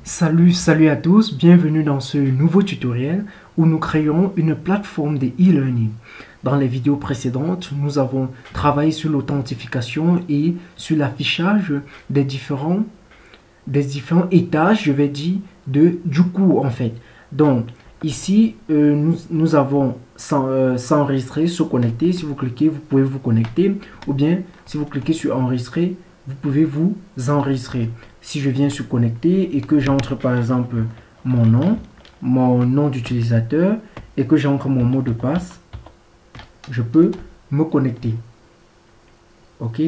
Salut à tous, bienvenue dans ce nouveau tutoriel où nous créerons une plateforme de e-learning. Dans les vidéos précédentes, nous avons travaillé sur l'authentification et sur l'affichage des différents étages, je vais dire, du cours en fait. Donc ici, nous avons s'enregistrer, se connecter. Si vous cliquez, vous pouvez vous connecter, ou bien si vous cliquez sur enregistrer, vous pouvez vous enregistrer. Si je viens sur connecter et que j'entre par exemple mon nom d'utilisateur et que j'entre mon mot de passe, je peux me connecter. Ok,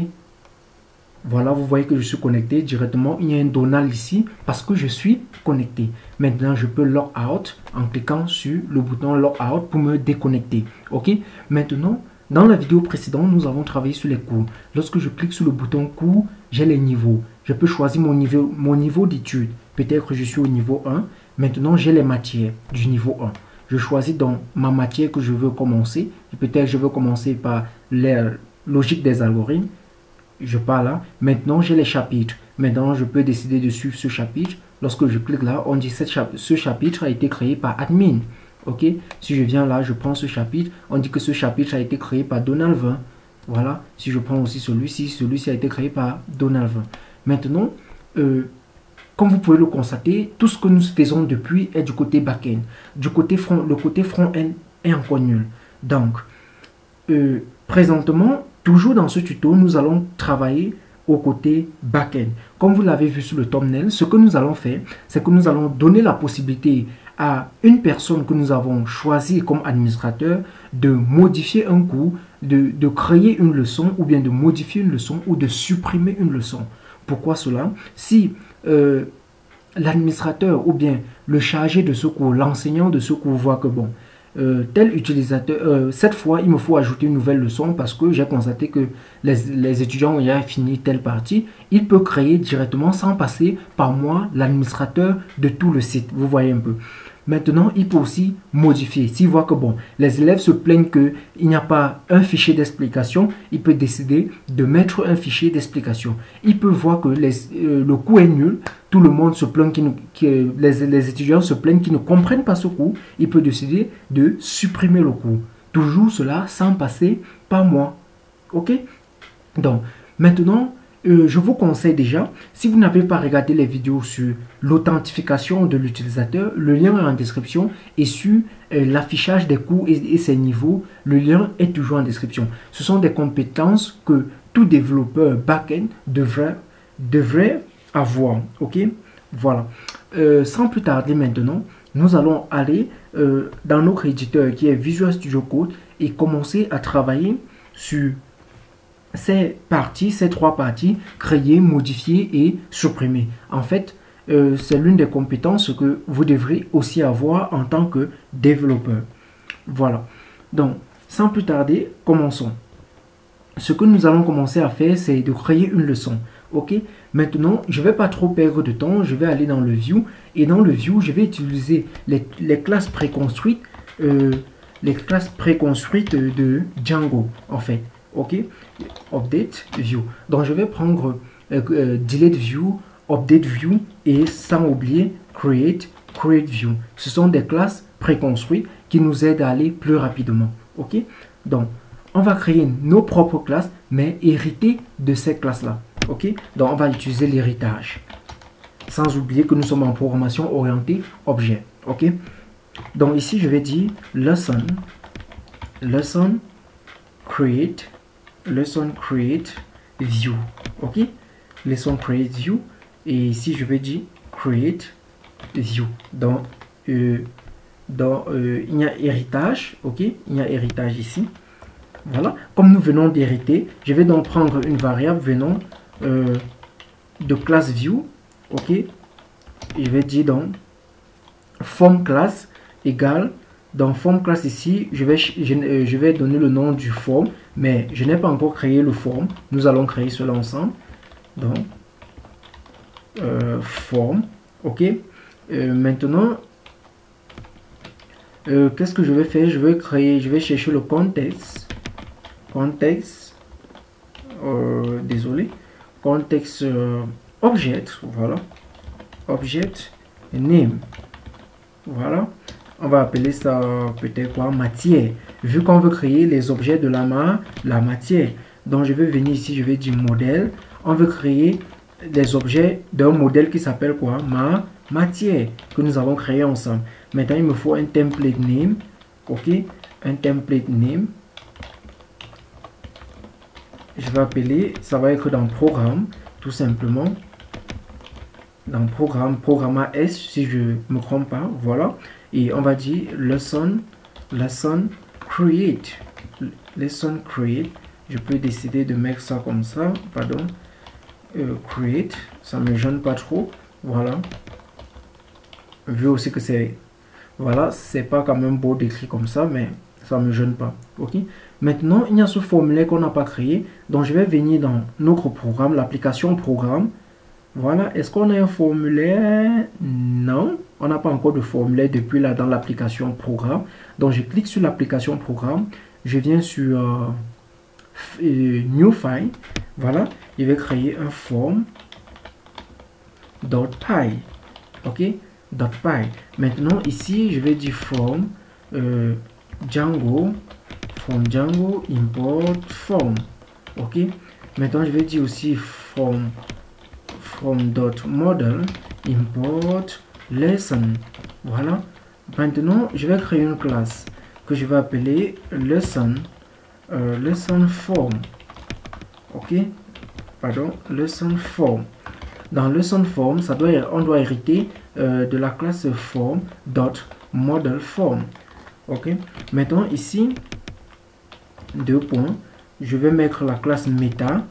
voilà, vous voyez que je suis connecté directement. Il y a un Donald ici parce que je suis connecté. Maintenant, je peux log out en cliquant sur le bouton log out pour me déconnecter. Ok, maintenant, dans la vidéo précédente, nous avons travaillé sur les cours. Lorsque je clique sur le bouton cours, j'ai les niveaux. Je peux choisir mon niveau d'étude. Peut-être que je suis au niveau 1. Maintenant, j'ai les matières du niveau 1. Je choisis donc ma matière que je veux commencer. Peut-être je veux commencer par la logique des algorithmes. Je pars là. Maintenant, j'ai les chapitres. Maintenant, je peux décider de suivre ce chapitre. Lorsque je clique là, on dit que ce chapitre a été créé par admin. Ok, si je viens là, je prends ce chapitre, on dit que ce chapitre a été créé par Donald 20. Voilà, si je prends aussi celui-ci a été créé par Donald 20. Maintenant, comme vous pouvez le constater, tout ce que nous faisons depuis est du côté back-end. Du côté front, le côté front-end est encore nul. Donc, présentement, toujours dans ce tuto, nous allons travailler au côté back-end. Comme vous l'avez vu sur le thumbnail, ce que nous allons faire, c'est que nous allons donner la possibilité à une personne que nous avons choisie comme administrateur de modifier un cours, de créer une leçon ou bien de modifier une leçon ou de supprimer une leçon. Pourquoi cela? Si l'administrateur ou bien le chargé de ce cours, l'enseignant de ce cours voit que bon, tel utilisateur, cette fois il me faut ajouter une nouvelle leçon parce que j'ai constaté que les étudiants ont déjà fini telle partie, il peut créer directement sans passer par moi, l'administrateur de tout le site. Vous voyez un peu. Maintenant, il peut aussi modifier. S'il voit que bon, les élèves se plaignent qu'il n'y a pas un fichier d'explication, il peut décider de mettre un fichier d'explication. Il peut voir que le cours est nul, tout le monde se plaint, les étudiants se plaignent qu'ils ne comprennent pas ce cours. Il peut décider de supprimer le cours. Toujours cela sans passer par moi. Ok? Donc, maintenant, je vous conseille déjà, si vous n'avez pas regardé les vidéos sur l'authentification de l'utilisateur, le lien est en description, et sur l'affichage des cours et ses niveaux, le lien est toujours en description. Ce sont des compétences que tout développeur back-end devrait avoir. Ok, voilà. Sans plus tarder maintenant, nous allons aller dans notre éditeur qui est Visual Studio Code et commencer à travailler sur ces trois parties, créer, modifier et supprimer. En fait, c'est l'une des compétences que vous devrez aussi avoir en tant que développeur. Voilà. Donc, sans plus tarder, commençons. Ce que nous allons commencer à faire, c'est de créer une leçon. Ok. Maintenant, je ne vais pas trop perdre de temps. Je vais aller dans le View. Et dans le View, je vais utiliser les classes préconstruites. Les classes préconstruites de Django, en fait. Ok, update view. Donc je vais prendre delete view, update view et sans oublier create view. Ce sont des classes préconstruites qui nous aident à aller plus rapidement. Ok, donc on va créer nos propres classes mais hériter de ces classes là. Ok, donc on va utiliser l'héritage sans oublier que nous sommes en programmation orientée objet. Ok, donc ici je vais dire lesson create view. Ok, lesson create view, et ici je vais dire create view. Donc il y a héritage. Ok, il y a héritage ici. Voilà, comme nous venons d'hériter, je vais donc prendre une variable venant de classe view. Ok, je vais dire donc form class égale. Dans form class ici, je vais donner le nom du form, mais je n'ai pas encore créé le form. Nous allons créer cela ensemble. Donc, form. Ok. Maintenant, qu'est-ce que je vais faire? Je vais chercher le contexte. Désolé. Contexte object. Voilà. Object. name. Voilà. On va appeler ça peut-être quoi? Matière. Vu qu'on veut créer les objets de la matière. Donc je vais venir ici, je vais dire modèle. On veut créer des objets d'un modèle qui s'appelle quoi? Matière, que nous avons créé ensemble. Maintenant, il me faut un template name. Ok, un template name. Je vais appeler, ça va être dans programme, tout simplement. Dans programme S, si je ne me trompe pas, voilà. Et on va dire lesson create. Lesson create. Je peux décider de mettre ça comme ça, pardon. Create, ça me gêne pas trop, voilà. Vu aussi que c'est, voilà, c'est pas quand même beau d'écrire comme ça, mais ça me gêne pas, ok. Maintenant, il y a ce formulaire qu'on n'a pas créé, donc je vais venir dans notre programme, l'application programme. Voilà, est-ce qu'on a un formulaire? Non, on n'a pas encore de formulaire depuis là dans l'application programme. Donc je clique sur l'application programme, je viens sur New File. Voilà, je vais créer un form.py. Ok, .py. Maintenant ici, je vais dire from Django import form. Ok, maintenant je vais dire aussi from.model import lesson. Voilà. Maintenant, je vais créer une classe que je vais appeler lesson form. Ok, pardon, lesson form. Dans lesson form, on doit hériter de la classe form.model form. Ok, maintenant ici, deux points, je vais mettre la classe meta.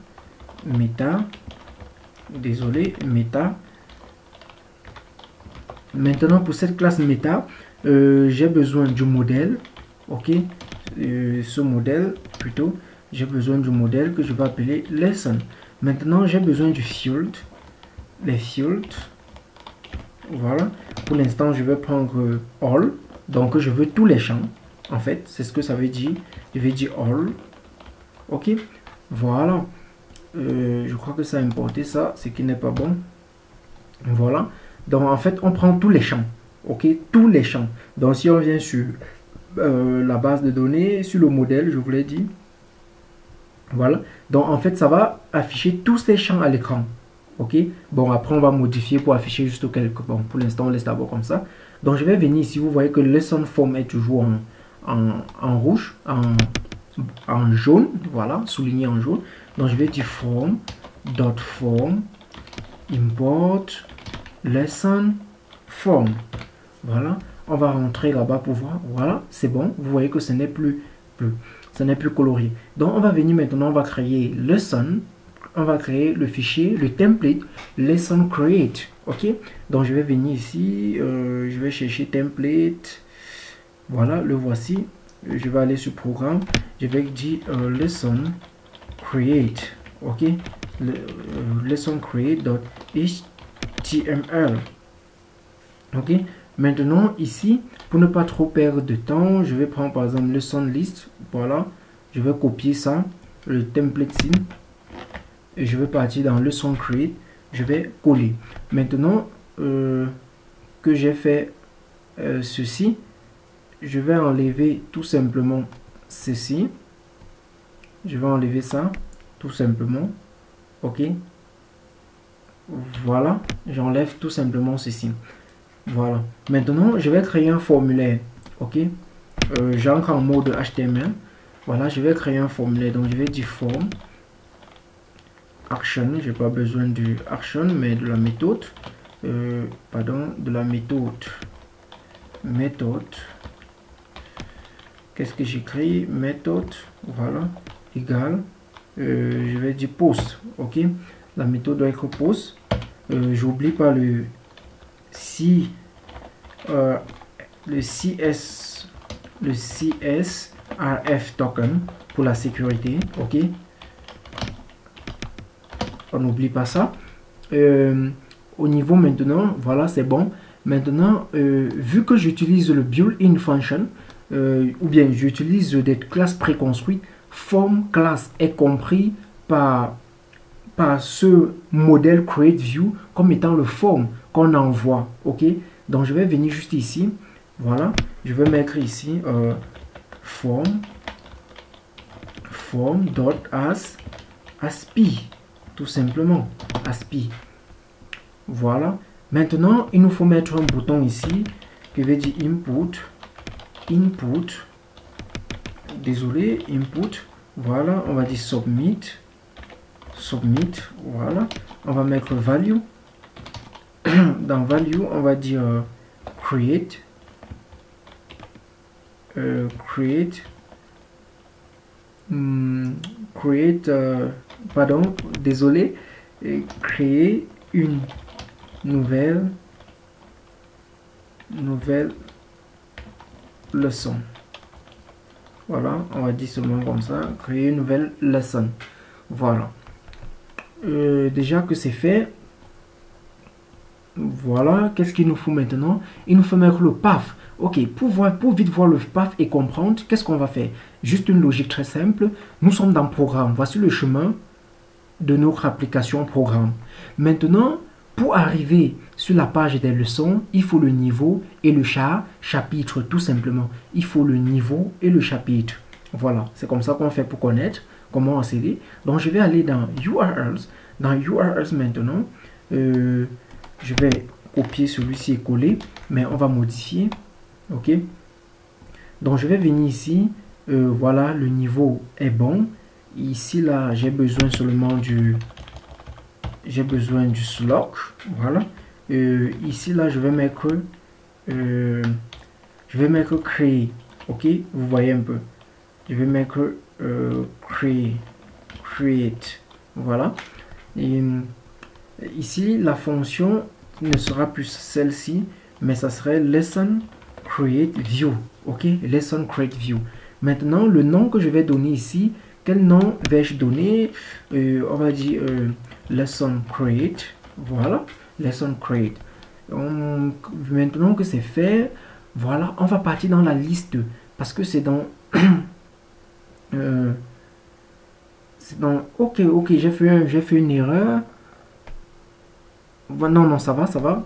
Maintenant, pour cette classe meta, j'ai besoin du modèle. Ok, ce modèle plutôt, j'ai besoin du modèle que je vais appeler lesson. Maintenant, j'ai besoin du field. Les fields. Voilà. Pour l'instant, je vais prendre all. Donc, je veux tous les champs. En fait, c'est ce que ça veut dire. Je vais dire all. Ok. Voilà. Je crois que ça a importé ça, ce qui n'est pas bon. Voilà. Donc, en fait, on prend tous les champs. Ok. Tous les champs. Donc, si on vient sur la base de données, sur le modèle, je vous l'ai dit. Voilà. Donc, en fait, ça va afficher tous ces champs à l'écran. Ok, bon, après on va modifier pour afficher juste quelques. Bon, pour l'instant on laisse d'abord comme ça. Donc je vais venir ici, vous voyez que lesson form est toujours en rouge, en jaune, voilà, souligné en jaune. Donc je vais dire form import lesson form. Voilà, on va rentrer là-bas pour voir. Voilà, c'est bon, vous voyez que ce n'est plus colorié. Donc on va venir maintenant, on va créer lesson. On va créer le fichier, le template lesson create. Ok, donc je vais venir ici, je vais chercher template. Voilà, le voici. Je vais aller sur programme, je vais dire lesson create. Ok, lesson create.html. ok, maintenant ici, pour ne pas trop perdre de temps, je vais prendre par exemple lesson list. Voilà, je vais copier ça, le template sim. Et je vais partir dans lesson create, je vais coller. Maintenant que j'ai fait ceci, je vais enlever tout simplement ceci. Je vais enlever ça tout simplement. Ok, voilà, j'enlève tout simplement ceci. Voilà, maintenant je vais créer un formulaire. Ok, j'entre en mode HTML. Voilà, je vais créer un formulaire. Donc je vais dire form action, j'ai pas besoin du action mais de la méthode, de la méthode, qu'est-ce que j'écris, méthode, voilà, égale, je vais dire post. Ok, la méthode doit être post. J'oublie pas le CSRF token pour la sécurité. Ok, on n'oublie pas ça. Au niveau maintenant, voilà, c'est bon. Maintenant, vu que j'utilise le built-in function, ou bien j'utilise des classes préconstruites, form class est compris par ce modèle create view comme étant le form qu'on envoie. Ok, Donc je vais venir juste ici. Voilà, je vais mettre ici form.as.aspi, tout simplement, aspi. Voilà. Maintenant, il nous faut mettre un bouton ici qui veut dire input. Désolé, input. Voilà, on va dire submit. Voilà. On va mettre value. Dans value, on va dire create. Créer une nouvelle leçon. Voilà, on va dire seulement comme ça, créer une nouvelle leçon. Voilà. Déjà que c'est fait, voilà, qu'est-ce qu'il nous faut maintenant? Il nous faut mettre le path. Ok, pour vite voir le path et comprendre, qu'est-ce qu'on va faire? Juste une logique très simple. Nous sommes dans programme. Voici le chemin de notre application programme. Maintenant, pour arriver sur la page des leçons, il faut le niveau et le chapitre, tout simplement. Il faut le niveau et le chapitre. Voilà, c'est comme ça qu'on fait pour connaître comment accéder. Donc, je vais aller dans URLs. Dans URLs maintenant, je vais copier celui-ci et coller, mais on va modifier. Ok. Donc, je vais venir ici. Voilà, le niveau est bon. Ici, là, j'ai besoin seulement du slot. Voilà. Ici, là, je vais mettre créer. Ok, vous voyez un peu. Je vais mettre create. Voilà. Et ici, la fonction ne sera plus celle-ci, mais ça serait lesson create view. Ok, lesson create view. Maintenant, le nom que je vais donner ici, quel nom vais-je donner? On va dire lesson create. Voilà, lesson create. Maintenant que c'est fait, voilà, on va partir dans la liste parce que c'est dans ok, j'ai fait une erreur. Non, ça va.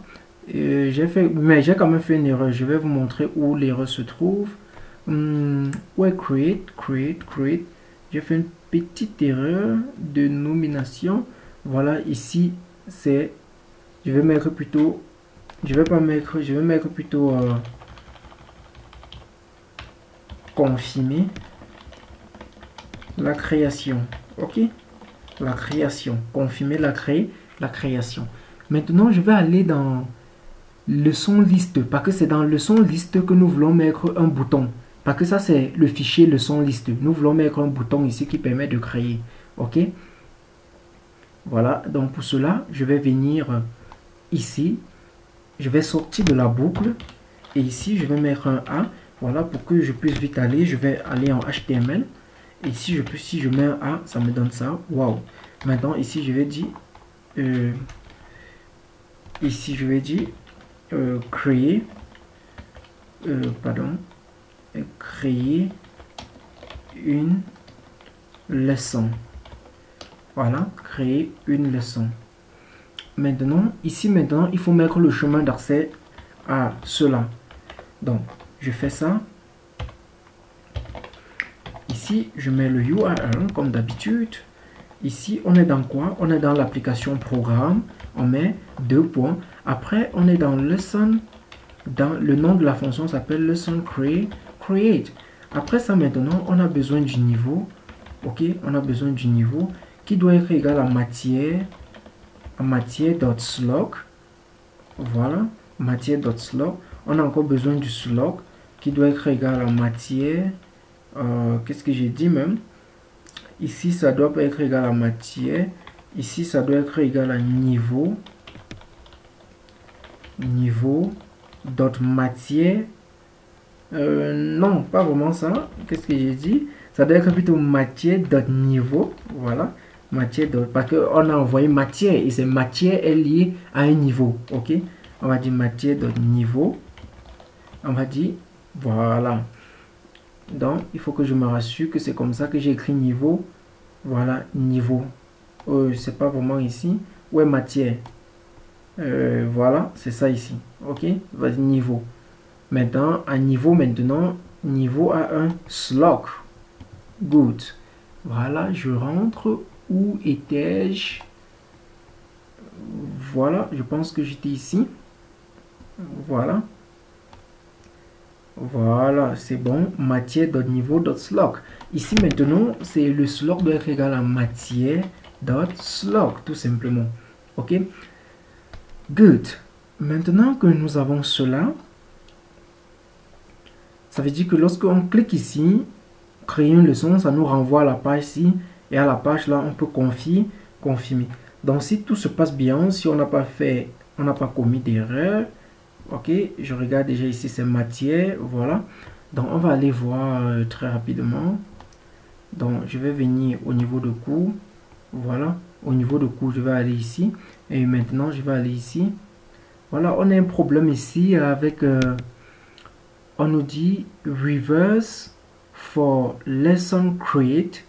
Mais j'ai quand même fait une erreur. Je vais vous montrer où l'erreur se trouve. Ouais, create. J'ai fait une petite erreur de nomination. Voilà, ici, c'est... Je vais mettre plutôt... Je vais mettre plutôt... confirmer la création. Ok? La création. Confirmer la création. Maintenant, je vais aller dans leçon liste. Parce que c'est dans leçon liste que nous voulons mettre un bouton. Parce que ça, c'est le fichier leçon liste. Nous voulons mettre un bouton ici qui permet de créer. Ok? Voilà. Donc, pour cela, je vais venir ici. Je vais sortir de la boucle. Et ici, je vais mettre un A. Voilà. Pour que je puisse vite aller, je vais aller en HTML. Et si je mets un A, ça me donne ça. Waouh. Maintenant, ici, je vais dire... créer... créer une leçon. Voilà, créer une leçon. Maintenant, ici, il faut mettre le chemin d'accès à cela. Donc, je fais ça. Ici, je mets le URL comme d'habitude. Ici, on est dans quoi? On est dans l'application programme. On met 2 points. Après, on est dans lesson. Dans le nom de la fonction s'appelle lesson create. Après ça, maintenant, on a besoin du niveau. Ok, on a besoin du niveau qui doit être égal à matière.slug. Voilà, matière.slug. On a encore besoin du slug qui doit être égal à matière. Qu'est-ce que j'ai dit même? Ici, ça doit pas être égal à matière. Ici, ça doit être égal à niveau. Matière. Non, pas vraiment ça. Qu'est-ce que j'ai dit? Ça doit être plutôt matière.niveau. Voilà. Parce qu'on a envoyé matière et c'est matière est liée à un niveau. Ok. On va dire matière.niveau. On va dire voilà. Donc, il faut que je me rassure que c'est comme ça que j'ai écrit niveau. Voilà, niveau. C'est pas vraiment ici. Ouais, matière. Voilà, c'est ça ici. Ok, vas-y, niveau. Maintenant, niveau A1, slug. Good. Voilà, je rentre. Où étais-je? Voilà, je pense que j'étais ici. Voilà. Voilà, c'est bon. Matière dot niveau dot slug. Ici maintenant, c'est le slug doit être égal à matière dot slug, tout simplement. Ok. Good. Maintenant que nous avons cela, ça veut dire que lorsqu'on clique ici, créer une leçon, ça nous renvoie à la page ici. Et à la page là, on peut confirmer. Donc si tout se passe bien, si on n'a pas commis d'erreur, ok, je regarde déjà ici, c'est matière, voilà. Donc on va aller voir très rapidement. Donc je vais venir au niveau de cours, voilà. Au niveau de cours, je vais aller ici. Et maintenant, je vais aller ici. Voilà, on a un problème ici avec, on nous dit reverse for lesson create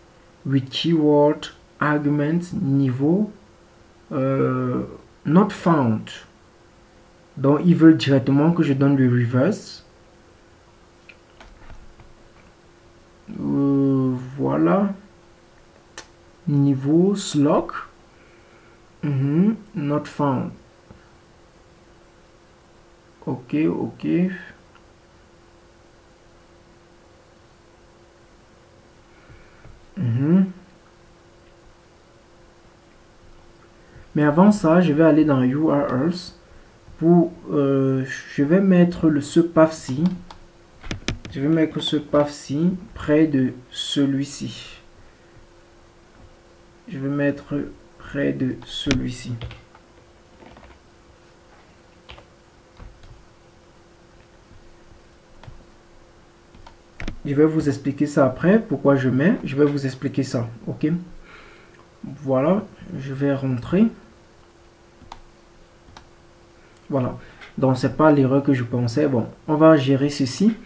with keyword argument niveau not found. Donc ils veulent directement que je donne le reverse. Voilà, niveau slug not found. Ok. Mais avant ça, je vais aller dans URLs pour je vais mettre ce path-ci. Je vais mettre ce path-ci près de celui-ci. Je vais mettre près de celui-ci. Je vais vous expliquer ça après, pourquoi je mets. Je vais vous expliquer ça, ok. Voilà, je vais rentrer. Voilà, donc c'est pas l'erreur que je pensais. Bon, on va gérer ceci.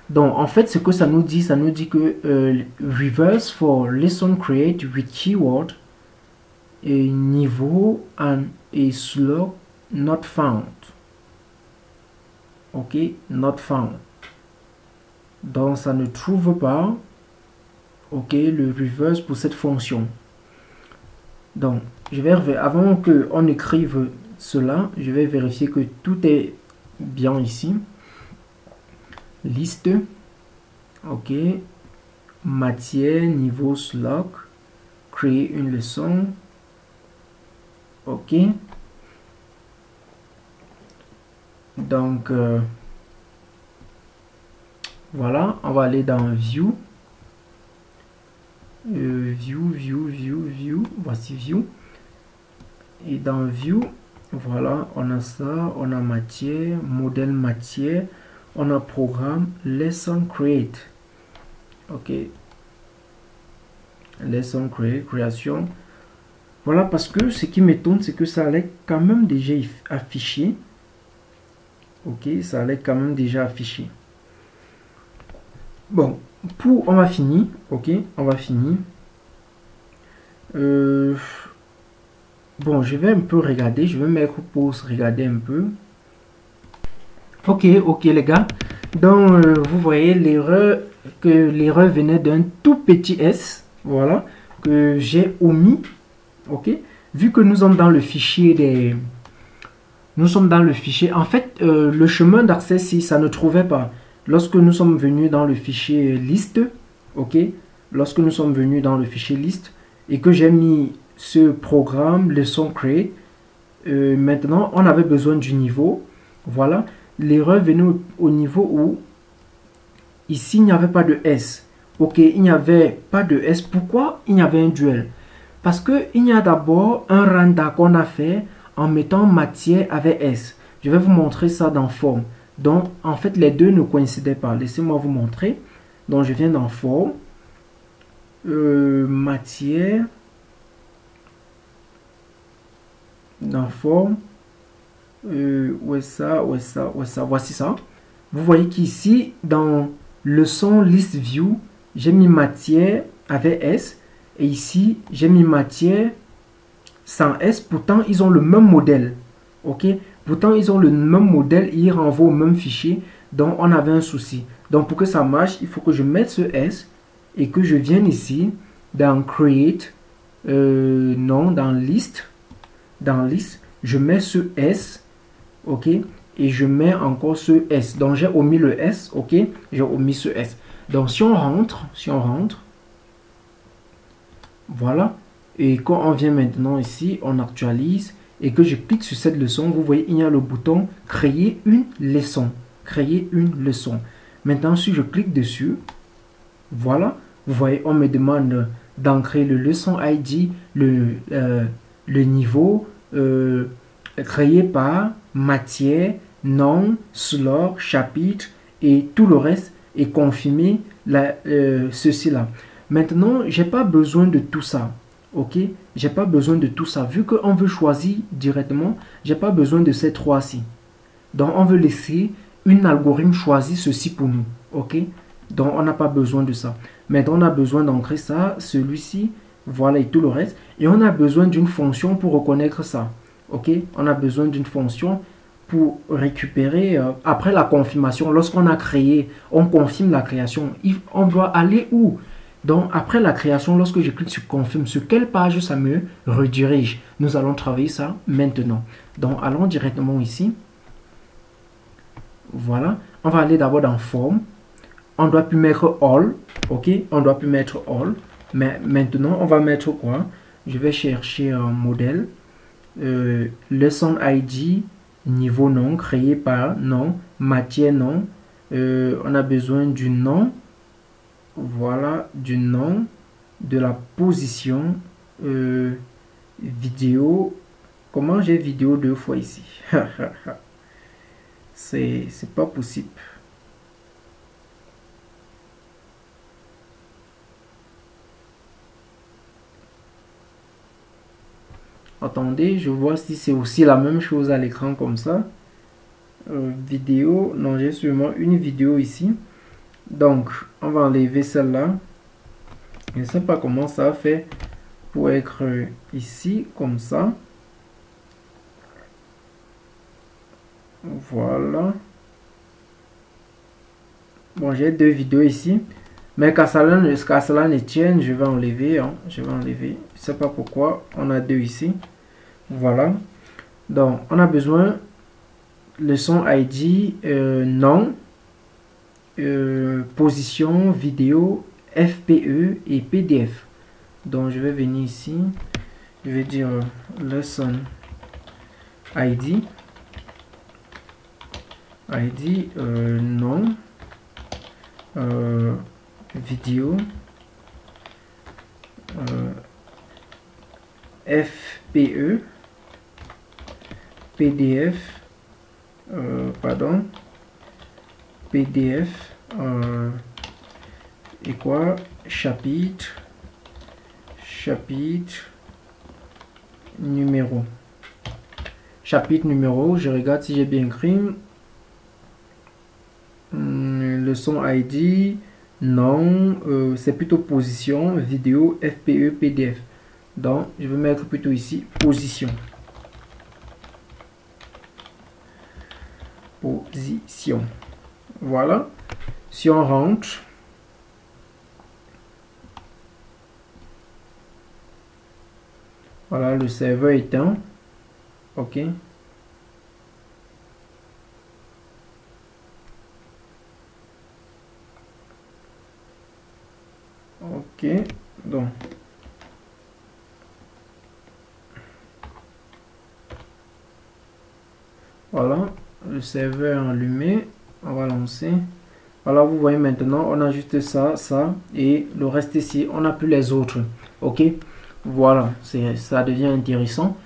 Donc en fait, ce que ça nous dit que reverse for lesson create with keyword et niveau et slug not found. Ok, not found. Donc ça ne trouve pas, ok, le reverse pour cette fonction. Donc je vais, avant que on écrive cela, je vais vérifier que tout est bien ici. Liste, ok, matière, niveau slug, créer une leçon, ok. Donc voilà, on va aller dans view, view, voici view, et dans view, voilà, on a ça, on a matière, modèle matière, on a programme, lesson create, ok, lesson create, création. Voilà, parce que ce qui m'étonne, c'est que ça allait quand même déjà affiché, ok, ça allait quand même déjà affiché. Bon, on va finir, ok, on va finir. Bon, je vais un peu regarder, je vais mettre pause, regarder un peu. Ok les gars, donc vous voyez l'erreur, que l'erreur venait d'un tout petit s, voilà, que j'ai omis, ok, vu que nous sommes dans le fichier en fait, le chemin d'accès, si ça ne trouvait pas, lorsque nous sommes venus dans le fichier liste, ok, lorsque nous sommes venus dans le fichier liste, et que j'ai mis ce programme, lesson create, maintenant, on avait besoin du niveau, voilà. L'erreur venait au niveau où ici il n'y avait pas de S. Ok, il n'y avait pas de S. Pourquoi il y avait un duel? Parce que il y a d'abord un randa qu'on a fait en mettant matière avec S. Je vais vous montrer ça dans forme. Donc en fait les deux ne coïncidaient pas. Laissez-moi vous montrer. Donc je viens dans forme, matière, dans forme. Où est ça, voici ça. Vous voyez qu'ici dans leçon list view, j'ai mis matière avec S, et ici j'ai mis matière sans S. Pourtant ils ont le même modèle, Ok, pourtant ils ont le même modèle, ils renvoient au même fichier, donc on avait un souci. Donc pour que ça marche, il faut que je mette ce S et que je vienne ici dans Create, non, dans List, je mets ce S, ok, et je mets encore ce S. Donc j'ai omis le S, ok, j'ai omis ce S. Donc si on rentre, voilà, et quand on vient maintenant ici, on actualise et que je clique sur cette leçon, vous voyez, il y a le bouton créer une leçon. Créer une leçon. Maintenant, si je clique dessus, voilà, vous voyez, on me demande d'ancrer le leçon ID, le niveau, créé par matière, nom, slot, chapitre et tout le reste est confirmé ceci là. Maintenant, j'ai pas besoin de tout ça. Ok, j'ai pas besoin de tout ça. Vu qu'on veut choisir directement, j'ai pas besoin de ces trois-ci. Donc, on veut laisser une algorithme choisir ceci pour nous. Ok, donc on n'a pas besoin de ça. Maintenant, on a besoin d'ancrer ça, celui-ci, voilà et tout le reste. Et on a besoin d'une fonction pour reconnaître ça. Ok, on a besoin d'une fonction pour récupérer après la confirmation. Lorsqu'on a créé, on confirme la création. On doit aller où? Donc, après la création, lorsque je clique sur confirme, sur quelle page ça me redirige? Nous allons travailler ça maintenant. Donc, allons directement ici. Voilà. On va aller d'abord dans forme. On doit plus mettre all. Ok. On doit plus mettre all. Mais maintenant, on va mettre quoi? Je vais chercher un modèle. Lesson ID, niveau nom, créé par nom, matière nom. On a besoin du nom. Voilà, du nom, de la position, vidéo. Comment j'ai vidéo deux fois ici? C'est pas possible. Attendez, je vois si c'est aussi la même chose à l'écran comme ça. Vidéo, non, j'ai seulement une vidéo ici. Donc, on va enlever celle-là. Je ne sais pas comment ça fait pour être ici, comme ça. Voilà. Bon, j'ai deux vidéos ici. Mais qu'à cela ne tienne, je vais enlever. Hein, je vais enlever. Je ne sais pas pourquoi. On a deux ici. Voilà. Donc, on a besoin leçon ID, nom, position, vidéo, FPE et PDF. Donc, je vais venir ici. Je vais dire lesson ID. ID, nom, vidéo, FPE, PDF, pardon, PDF, et quoi, chapitre, numéro. Chapitre numéro, je regarde si j'ai bien écrit. Leçon ID, non, c'est plutôt position, vidéo, FPE, PDF. Donc, je vais mettre plutôt ici, position. Position. Voilà. Si on rentre, voilà, le serveur éteint. OK. OK. Donc, voilà, le serveur est allumé. On va lancer. Voilà, vous voyez maintenant, on a juste ça, ça et le reste ici. On n'a plus les autres. OK. Voilà, ça devient intéressant.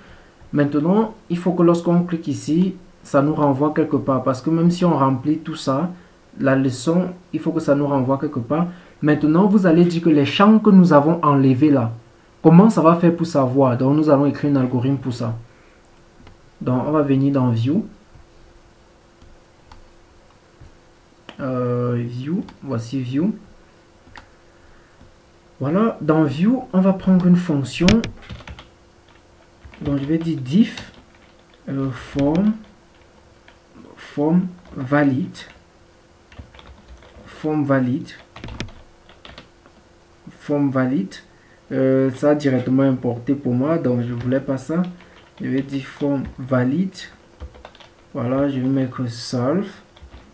Maintenant, il faut que lorsqu'on clique ici, ça nous renvoie quelque part. Parce que même si on remplit tout ça, la leçon, il faut que ça nous renvoie quelque part. Maintenant, vous allez dire que les champs que nous avons enlevés là, comment ça va faire pour savoir? Donc, nous allons écrire un algorithme pour ça. Donc, on va venir dans View. View, voici View. Voilà, dans View, on va prendre une fonction. Donc, je vais dire diff. form valide, ça directement importé pour moi, donc je voulais pas ça. Je vais dire forme valide. Voilà, je vais mettre solve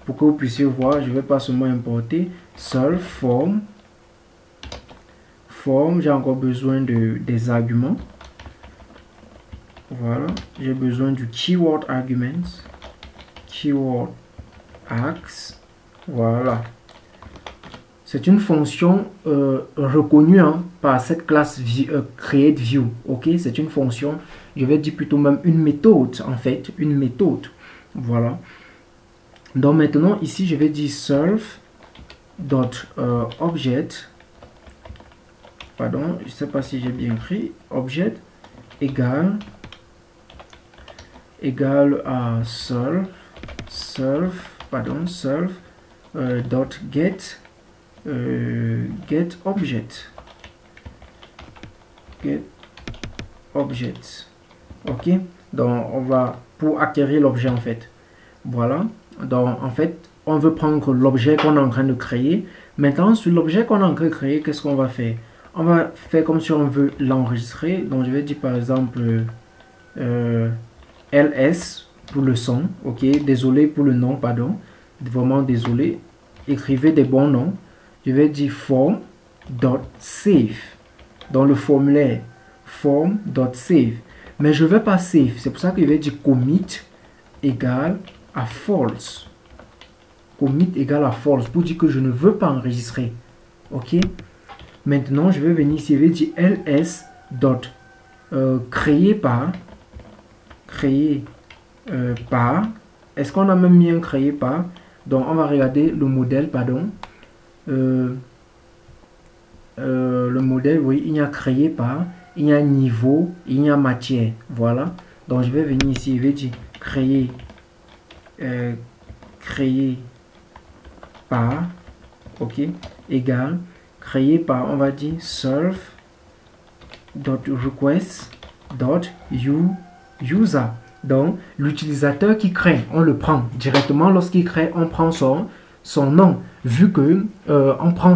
pour que vous puissiez voir. Je vais pas seulement importer solve form. J'ai encore besoin des arguments. Voilà, j'ai besoin du keyword arguments, keyword axe. Voilà, c'est une fonction reconnue par cette classe create view. Ok, c'est une fonction, je vais dire plutôt même une méthode, en fait, une méthode. Voilà, donc maintenant ici je vais dire self.object, pardon, je sais pas si j'ai bien écrit, object égale à self dot get object, ok. Donc on va pour acquérir l'objet en fait. Voilà, donc en fait on veut prendre l'objet qu'on est en train de créer. Maintenant sur l'objet qu'on est en train de créer, qu'est-ce qu'on va faire? On va faire comme si on veut l'enregistrer. Donc je vais dire par exemple ls pour le son, ok, désolé pour le nom, pardon, vraiment désolé, écrivez des bons noms. Je vais dire form.save dans le formulaire, form.save, mais je vais pas save, c'est pour ça que je vais dire commit égale à false, commit égale à false pour dire que je ne veux pas enregistrer, ok. Maintenant je vais venir ici, je vais dire ls dot créer par, est-ce qu'on a même mis un créé par, donc on va regarder le modèle, pardon, le modèle, oui, il y a créé par, il y a niveau, il y a matière, voilà. Donc je vais venir ici, je vais dire créer par, ok, égal, créer par, on va dire self dot request dot user. Donc l'utilisateur qui crée, on le prend directement. Lorsqu'il crée, on prend son nom, vu que on prend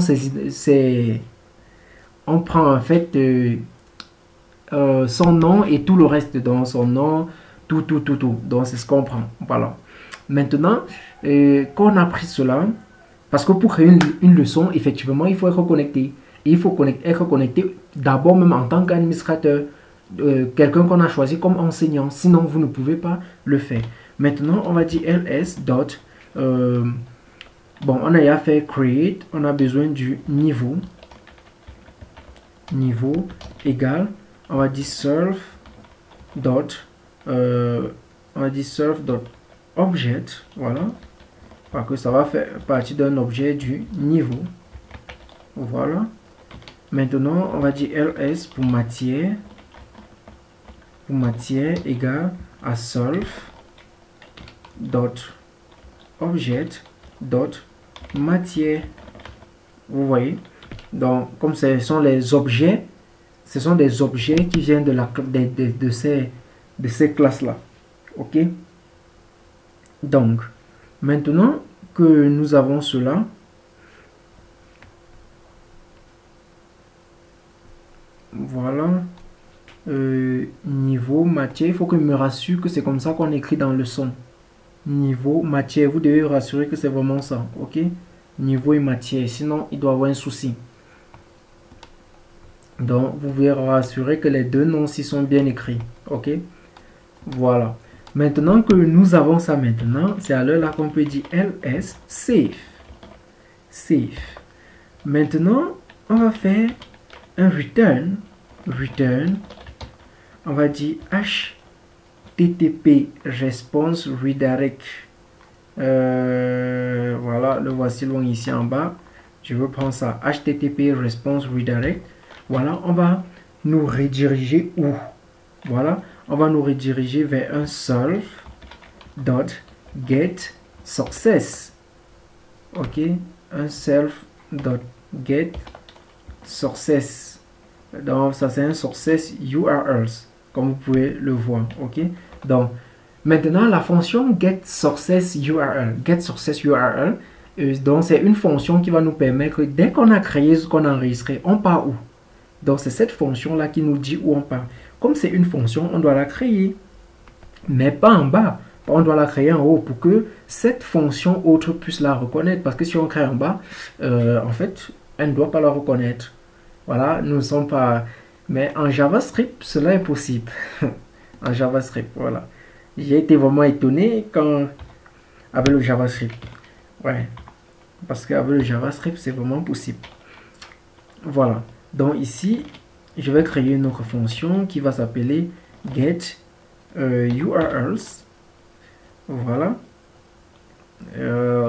on prend en fait son nom et tout le reste, dans son nom, tout, donc c'est ce qu'on prend. Voilà, maintenant qu'on a pris cela, parce que pour créer une leçon, effectivement il faut être connecté. Il faut être connecté d'abord même en tant qu'administrateur, quelqu'un qu'on a choisi comme enseignant, sinon vous ne pouvez pas le faire. Maintenant on va dire ls dot bon, on a déjà fait create, on a besoin du niveau égal, on va dire self dot object, voilà, parce que ça va faire partie d'un objet du niveau. Voilà, maintenant on va dire ls pour matière égale à self dot object dot matière. Vous voyez, donc comme ce sont les objets, ce sont des objets qui viennent de ces classes là, ok. Donc maintenant que nous avons cela, voilà, niveau matière, il faut que je me rassure que c'est comme ça qu'on écrit dans le son. Niveau matière, vous devez rassurer que c'est vraiment ça, ok. Niveau et matière, sinon il doit avoir un souci. Donc vous devez rassurer que les deux noms s'y sont bien écrits, ok. Voilà, maintenant que nous avons ça, maintenant c'est à l'heure là qu'on peut dire ls save. Maintenant on va faire un return, on va dire http response redirect. Voilà, le voici loin ici en bas. Je veux prendre ça, http response redirect. Voilà, on va nous rediriger où? Voilà, on va nous rediriger vers un self dot get success. Ok, un self dot get success. Donc ça c'est un success URLs, comme vous pouvez le voir, ok. Donc Maintenant, la fonction getSourceURL, getSourceURL, donc c'est une fonction qui va nous permettre, dès qu'on a créé ce qu'on a enregistré, on part où? Donc c'est cette fonction-là qui nous dit où on part. Comme c'est une fonction, on doit la créer, mais pas en bas. On doit la créer en haut pour que cette fonction autre puisse la reconnaître. Parce que si on crée en bas, en fait, elle ne doit pas la reconnaître. Voilà, nous ne sommes pas... Mais en JavaScript, cela est possible. En JavaScript, voilà. J'ai été vraiment étonné quand... avec le JavaScript. Ouais. Parce qu'avec le JavaScript, c'est vraiment possible. Voilà. Donc ici, je vais créer une autre fonction qui va s'appeler get URLs. Voilà.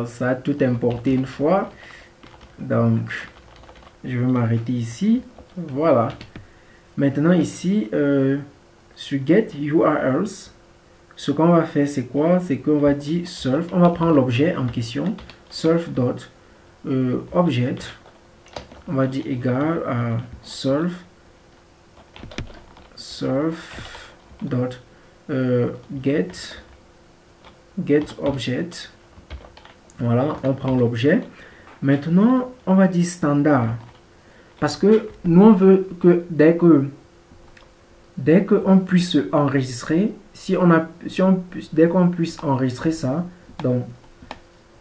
Ça a tout importé une fois. Donc, je vais m'arrêter ici. Voilà. Maintenant ici, sur get URLs, ce qu'on va faire, c'est quoi? C'est qu'on va dire self. On va prendre l'objet en question. Self.object. On va dire égal à self dot get object. Voilà, on prend l'objet. Maintenant, on va dire standard. Parce que nous, on veut que dès qu'on puisse enregistrer, dès qu'on puisse enregistrer ça, donc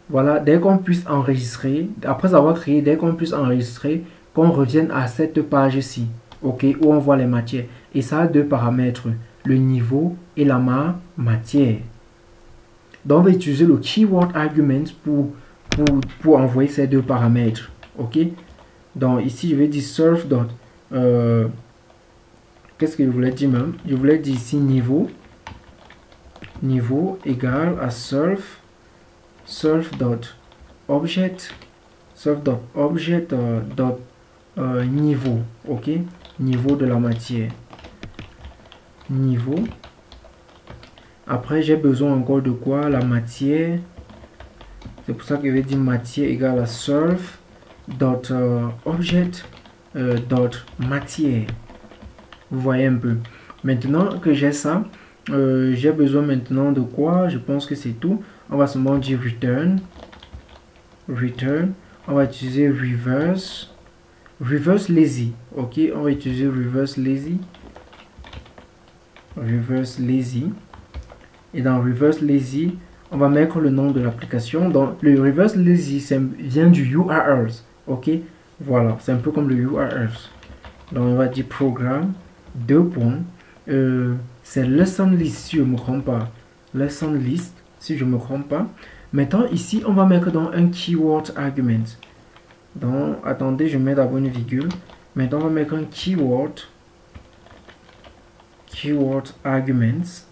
voilà, dès qu'on puisse enregistrer, après avoir créé, dès qu'on puisse enregistrer, qu'on revienne à cette page-ci, ok, où on voit les matières. Et ça a deux paramètres, le niveau et la matière. Donc, on va utiliser le keyword argument pour envoyer ces deux paramètres, ok. Donc, ici, je vais dire surf. Qu'est-ce que je voulais dire même? Je voulais dire ici niveau égal à self.object niveau, ok, niveau de la matière, niveau. Après j'ai besoin encore de quoi? La matière. C'est pour ça que je vais dire matière égale à self.object matière. Vous voyez un peu. Maintenant que j'ai ça, j'ai besoin maintenant de quoi? Je pense que c'est tout. On va seulement dire return. On va utiliser reverse lazy. Ok, on va utiliser reverse lazy. Et dans reverse lazy, on va mettre le nom de l'application. Donc le reverse lazy vient du URLs. Ok, voilà, c'est un peu comme le URLs. Donc on va dire programme. C'est lesson list si je me trompe pas. Lesson list si je me trompe pas. Maintenant ici on va mettre dans un keyword argument. Donc attendez, je mets d'abord une virgule. Maintenant on va mettre un keyword arguments.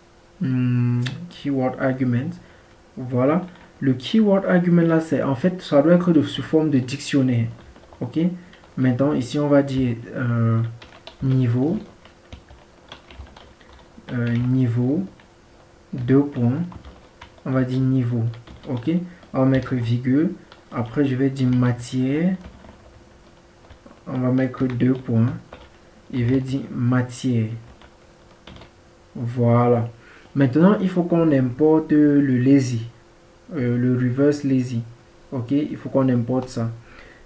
Keyword argument. Voilà. Le keyword argument là, c'est en fait ça doit être sous forme de dictionnaire. Ok. Maintenant ici on va dire niveau. Niveau, on va dire niveau, ok, on va mettre virgule, après je vais dire matière, on va mettre 2 points, je vais dire matière, voilà. Maintenant il faut qu'on importe le lazy, le reverse lazy, ok, il faut qu'on importe ça.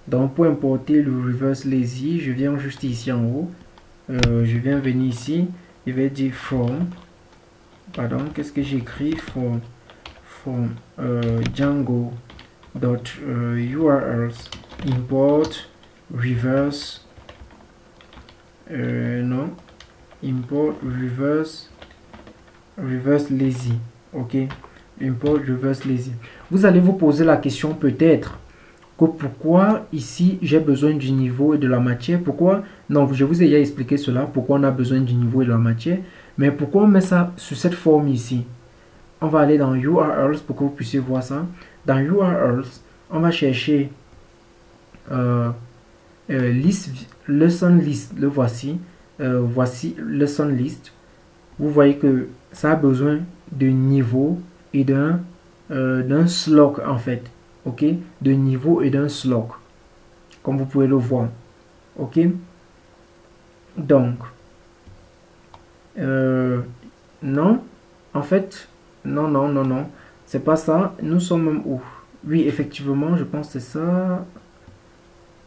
Donc pour importer le reverse lazy, je viens juste ici en haut, je viens venir ici. Je vais dire from, pardon, qu'est-ce que j'écris? From Django .urls import reverse non, import reverse lazy, ok, import reverse lazy. Vous allez vous poser la question peut-être que pourquoi ici j'ai besoin du niveau et de la matière. Pourquoi? Non, je vous ai déjà expliqué cela, pourquoi on a besoin du niveau et de la matière. Mais pourquoi on met ça sous cette forme ici? On va aller dans URLs pour que vous puissiez voir ça. Dans URLs, on va chercher lesson list, le voici. Voici lesson list. Vous voyez que ça a besoin de niveau et d'un slot en fait. Ok, de niveau et d'un slot, comme vous pouvez le voir. Ok, donc non, en fait Non, non, non, non. C'est pas ça. Nous sommes même où? Oui, effectivement, je pense que c'est ça.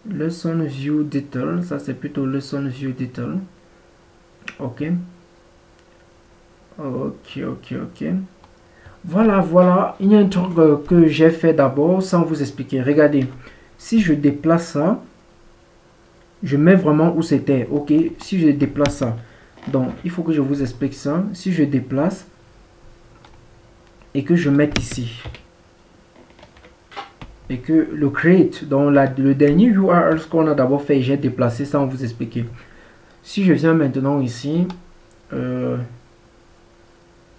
Lesson view detail. Ça, c'est plutôt lesson view detail. Ok. Ok, ok, ok. Voilà, voilà. Il y a un truc que j'ai fait d'abord sans vous expliquer. Regardez. Si je déplace ça, je mets vraiment où c'était. Ok. Si je déplace ça. Donc, il faut que je vous explique ça. Si je déplace et que je mette ici. Et que le create, dans le dernier URL qu'on a d'abord fait, j'ai déplacé sans vous expliquer. Si je viens maintenant ici,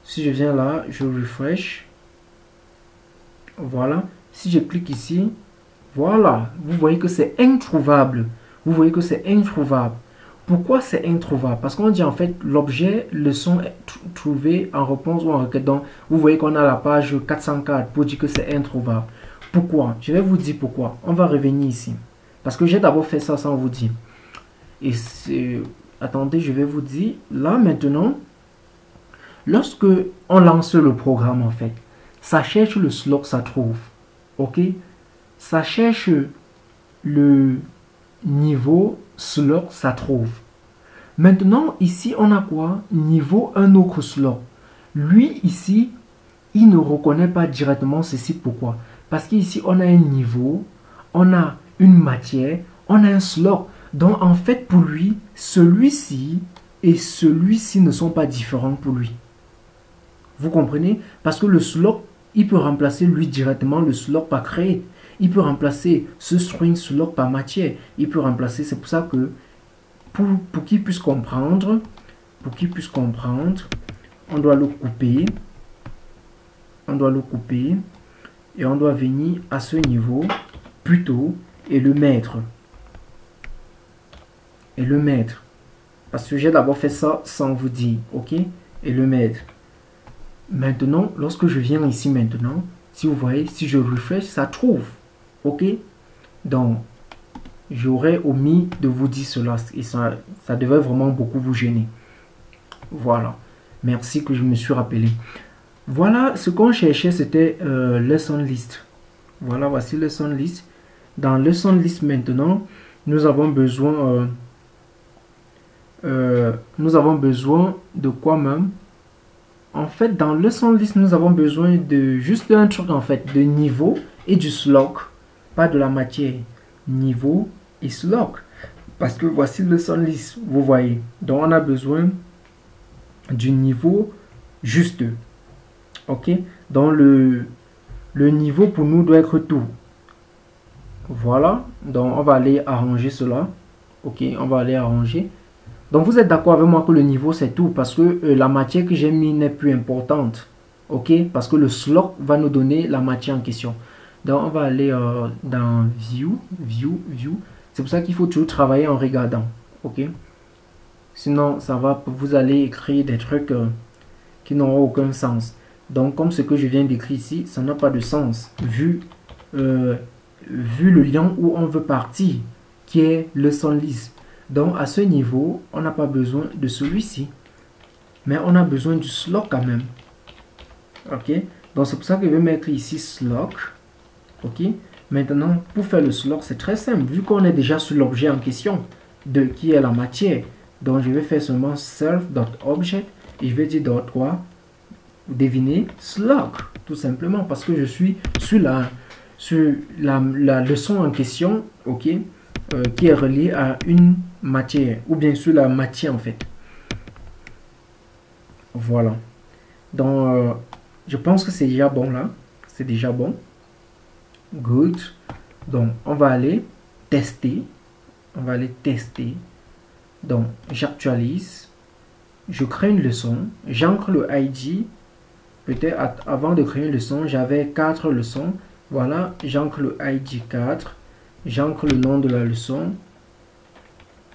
si je viens là, je refresh. Voilà. Si je clique ici, voilà. Vous voyez que c'est introuvable. Vous voyez que c'est introuvable. Pourquoi c'est introuvable? Parce qu'on dit en fait l'objet leçon est trouvé en réponse ou en requête. Donc, vous voyez qu'on a la page 404 pour dire que c'est introuvable. Pourquoi? Je vais vous dire pourquoi. On va revenir ici. Parce que j'ai d'abord fait ça sans vous dire. Et c'est... Attendez, je vais vous dire. Là, maintenant, lorsque on lance le programme, en fait, ça cherche le slot, ça trouve. OK? Ça cherche le niveau slot, ça trouve. Maintenant, ici, on a quoi? Niveau un autre slot. Lui, ici, il ne reconnaît pas directement ceci. Pourquoi? Parce qu'ici, on a un niveau, on a une matière, on a un slot. Donc, en fait, pour lui, celui-ci et celui-ci ne sont pas différents pour lui. Vous comprenez? Parce que le slot, il peut remplacer lui directement le slot par créé. Il peut remplacer ce string slot par matière. Il peut remplacer, c'est pour ça que pour qu'il puisse comprendre, on doit le couper. On doit le couper. Et on doit venir à ce niveau, plutôt, et le mettre. Et le mettre. Parce que j'ai d'abord fait ça sans vous dire. OK? Et le mettre. Maintenant, lorsque je viens ici maintenant, si vous voyez, si je refresh, ça trouve. OK? Donc, j'aurais omis de vous dire cela. Et ça devait vraiment beaucoup vous gêner. Voilà. Merci que je me suis rappelé. Voilà, ce qu'on cherchait, c'était lesson list. Voilà, voici lesson list. Dans lesson list maintenant, nous avons besoin de quoi même? En fait, dans lesson list, nous avons besoin de juste un truc en fait, de niveau et du slot, pas de la matière. Niveau et slot. Parce que voici lesson list, vous voyez. Donc, on a besoin du niveau juste. OK? Donc, le niveau pour nous doit être tout. Voilà. Donc, on va aller arranger cela. OK? On va aller arranger. Donc, vous êtes d'accord avec moi que le niveau, c'est tout. Parce que la matière que j'ai mis n'est plus importante. OK? Parce que le slot va nous donner la matière en question. Donc, on va aller dans View. C'est pour ça qu'il faut toujours travailler en regardant. OK? Sinon, ça va, vous allez écrire des trucs qui n'auront aucun sens. Donc, comme ce que je viens d'écrire ici, ça n'a pas de sens. Vu le lien où on veut partir, qui est lesson list. Donc, à ce niveau, on n'a pas besoin de celui-ci. Mais on a besoin du slot quand même. OK? Donc, c'est pour ça que je vais mettre ici slot. OK? Maintenant, pour faire le slot, c'est très simple. Vu qu'on est déjà sur l'objet en question, qui est la matière. Donc, je vais faire seulement self.object et je vais dire dot quoi? Devinez, slot, tout simplement, parce que je suis sur la leçon en question, OK, qui est reliée à une matière, ou bien sur la matière en fait. Voilà. Donc, je pense que c'est déjà bon là. C'est déjà bon. Good. Donc, on va aller tester. On va aller tester. Donc, j'actualise. Je crée une leçon. J'ancre le ID. Peut-être avant de créer une leçon, j'avais 4 leçons. Voilà, j'ancre le ID 4. J'ancre le nom de la leçon.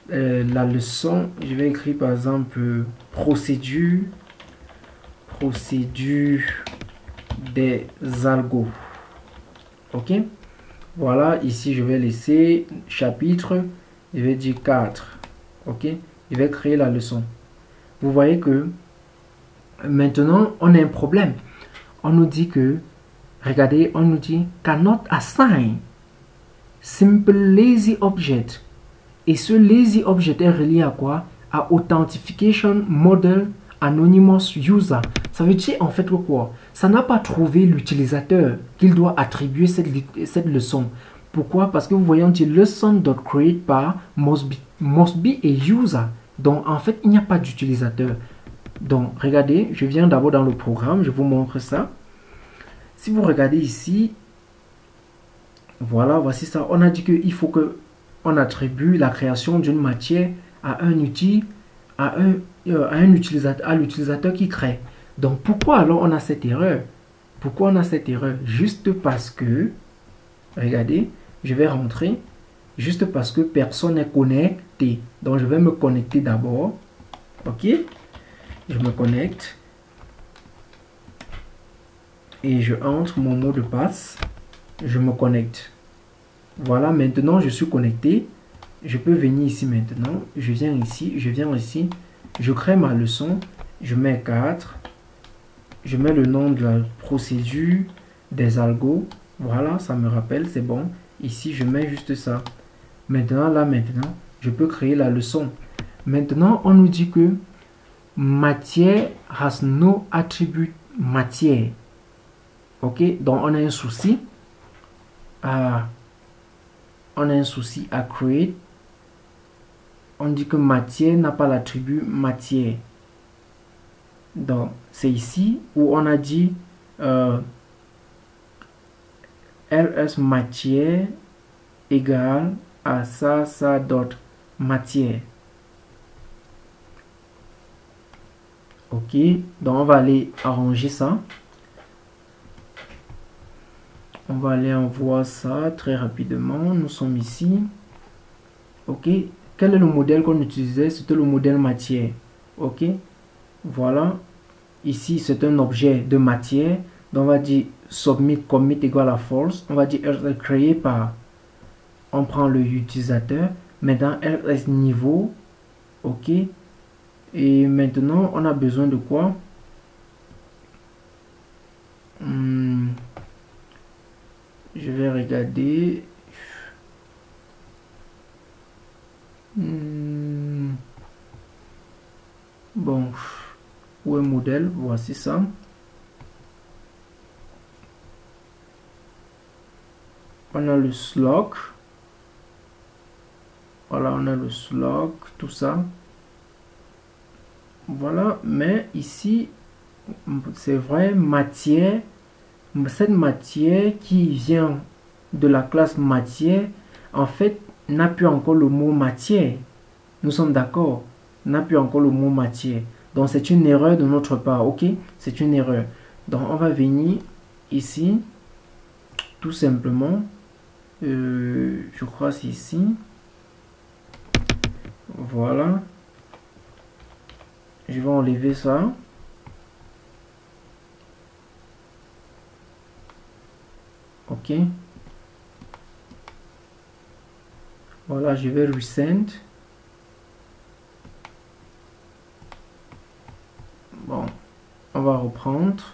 La leçon, je vais écrire par exemple procédure des algos. OK? Voilà, ici je vais laisser chapitre, je vais dire 4. OK? Je vais créer la leçon. Vous voyez que maintenant on a un problème. on nous dit que, regardez, on nous dit cannot assign simple lazy object. Et ce lazy object est relié à quoi? À Authentication Model Anonymous User. Ça veut dire en fait que quoi? Ça n'a pas trouvé l'utilisateur qu'il doit attribuer cette leçon. Pourquoi? Parce que vous voyez, on dit lesson.create par must be a user. Donc en fait, il n'y a pas d'utilisateur. Donc regardez, je viens d'abord dans le programme, je vous montre ça. Si vous regardez ici, voilà, voici ça. On a dit qu'il faut que on attribue la création d'une matière à un outil, à l'utilisateur qui crée. Donc pourquoi alors on a cette erreur? Pourquoi on a cette erreur? Juste parce que, regardez, je vais rentrer, juste parce que personne n'est connecté. Donc je vais me connecter d'abord. Ok? Je me connecte. Et je entre mon mot de passe. Je me connecte. Voilà, maintenant je suis connecté. Je peux venir ici maintenant. Je viens ici, je crée ma leçon. Je mets 4. Je mets le nom de la procédure, des algos. Voilà, ça me rappelle, c'est bon. Ici, je mets juste ça. Maintenant, je peux créer la leçon. Maintenant, on nous dit que matière has no attribute matière. Ok, donc on a un souci. On a un souci à create. On dit que matière n'a pas l'attribut matière. Donc, c'est ici où on a dit ls matière égale à ça dot matière. Ok, donc on va aller arranger ça. On va aller en voir ça très rapidement. Nous sommes ici. Ok, quel est le modèle qu'on utilisait? C'était le modèle matière. Ok, voilà. Ici, c'est un objet de matière. Donc, on va dire submit commit égale à false. On va dire ls créé par. On prend le utilisateur. Maintenant, ls niveau. Ok. Et maintenant, on a besoin de quoi? Je vais regarder. Bon. Où est le modèle? Voici ça. On a le slug. Voilà, on a le slug, tout ça. Voilà, mais ici, c'est vrai, matière. Cette matière qui vient de la classe matière, en fait, n'a plus encore le mot matière. Nous sommes d'accord? N'a plus encore le mot matière. Donc, c'est une erreur de notre part, ok? C'est une erreur. Donc, on va venir ici, tout simplement. Je crois c'est ici. Voilà. Je vais enlever ça. Ok. Voilà, je vais resend. Bon, on va reprendre.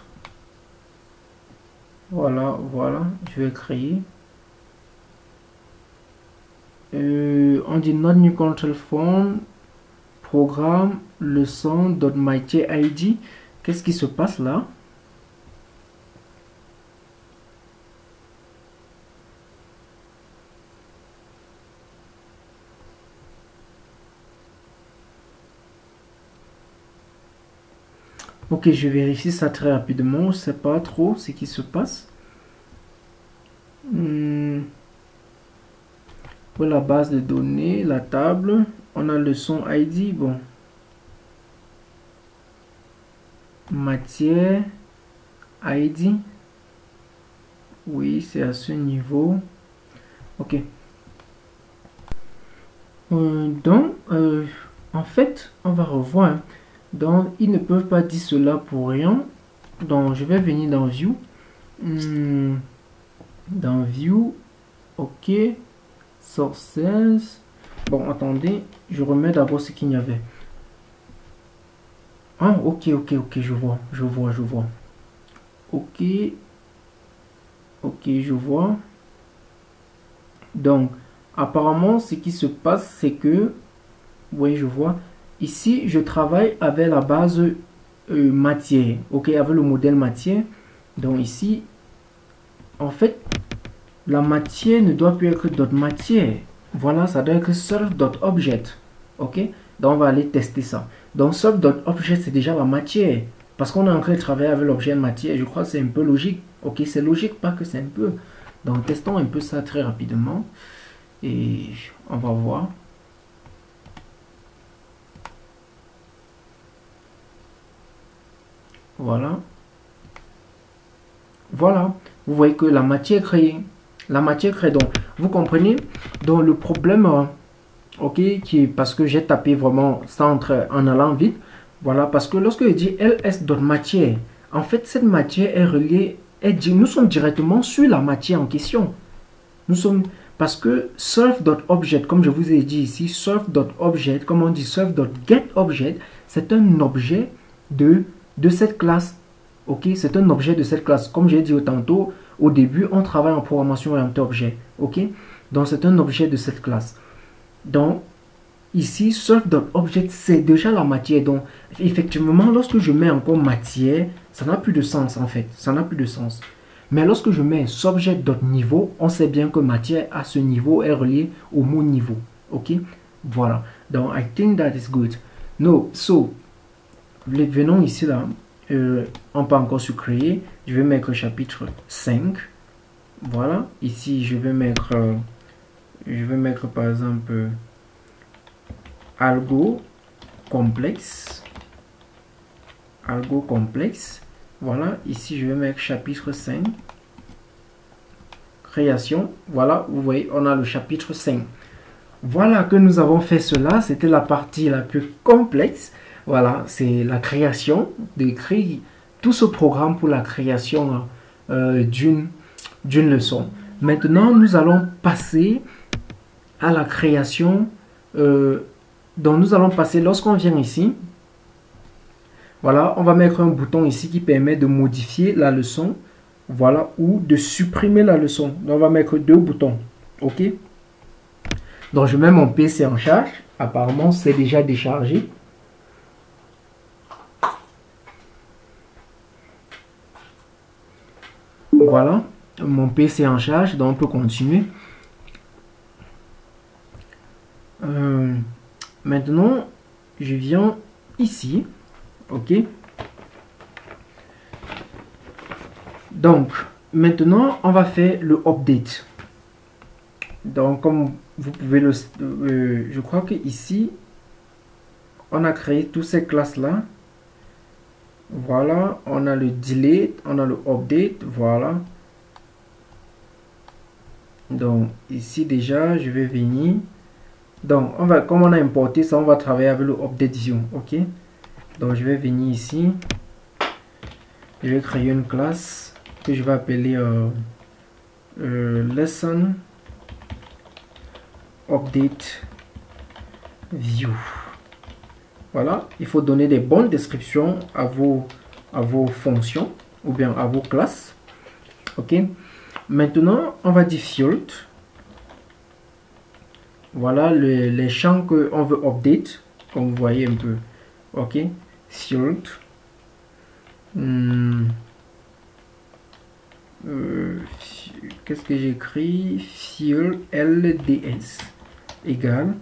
Voilà, voilà, je vais créer. On dit not new control form, programme, leçon.matièreid. Qu'est-ce qui se passe là? Ok, je vérifie ça très rapidement. Je ne sais pas trop ce qui se passe. Pour la base de données, la table, on a le son ID. Bon. Matière ID. Oui, c'est à ce niveau. Ok. Donc, en fait, on va revoir. Donc, ils ne peuvent pas dire cela pour rien. Donc, je vais venir dans View. Dans View. Ok. Sources. Bon, attendez. Je remets d'abord ce qu'il y avait. Ah, ok, je vois. Ok, ok, je vois. Donc, apparemment, ce qui se passe, c'est que, oui, je vois. Ici, je travaille avec la base matière, ok, avec le modèle matière. Donc ici, en fait, la matière ne doit plus être dot matière. Voilà, ça doit être surf.object. Ok, donc on va aller tester ça. Donc surf.object, c'est déjà la matière. Parce qu'on est en train de travailler avec l'objet matière. Je crois que c'est un peu logique. Ok, c'est logique, pas que c'est un peu. Donc testons un peu ça très rapidement. Et on va voir. Voilà. Voilà. Vous voyez que la matière créée. La matière créée. Donc, vous comprenez? Donc, le problème, ok, qui est parce que j'ai tapé vraiment centre en allant vite. Voilà, parce que lorsque je dis ls.matière, en fait, cette matière est reliée. Nous sommes directement sur la matière en question. Nous sommes. Parce que surf.object, comme je vous ai dit ici, surf.object, comme on dit surf.getObject, c'est un objet de cette classe. Ok, c'est un objet de cette classe. Comme j'ai dit tantôt, au début, on travaille en programmation orientée objet. Ok, donc c'est un objet de cette classe. Donc, ici, surf.object, c'est déjà la matière. Donc, effectivement, lorsque je mets encore matière, ça n'a plus de sens en fait. Ça n'a plus de sens. Mais lorsque je mets subject.niveau, on sait bien que matière à ce niveau est relié au mot niveau. Ok? Voilà. Donc, I think that is good. No, so, venons ici là. On peut encore se créer. Je vais mettre chapitre 5. Voilà. Ici, je vais mettre par exemple algo complexe. Algo complexe. Voilà. Ici, je vais mettre chapitre 5. Création. Voilà, vous voyez, on a le chapitre 5. Voilà que nous avons fait cela. C'était la partie la plus complexe. Voilà, c'est la création, d'écrire tout ce programme pour la création d'une leçon. Maintenant, nous allons passer à la création. Donc, nous allons passer, lorsqu'on vient ici, voilà, on va mettre un bouton ici qui permet de modifier la leçon. Voilà, ou de supprimer la leçon. Donc, on va mettre deux boutons. OK? Donc, je mets mon PC en charge. Apparemment, c'est déjà déchargé. Voilà, mon PC en charge. Donc, on peut continuer. Maintenant, je viens ici. OK? Donc, maintenant, on va faire le update. Donc, comme vous pouvez le... je crois que ici, on a créé toutes ces classes-là. Voilà, on a le delete, on a le update, voilà. Donc, ici déjà, je vais venir. Donc, comme on a importé ça, on va travailler avec le update view, ok? Donc, je vais venir ici. Je vais créer une classe que je vais appeler lesson update view. Voilà, il faut donner des bonnes descriptions à vos fonctions ou bien à vos classes. Ok, maintenant on va dire field. Voilà les champs que on veut update, comme vous voyez un peu. Ok, field. Qu'est-ce que j'écris? Field LDS égale.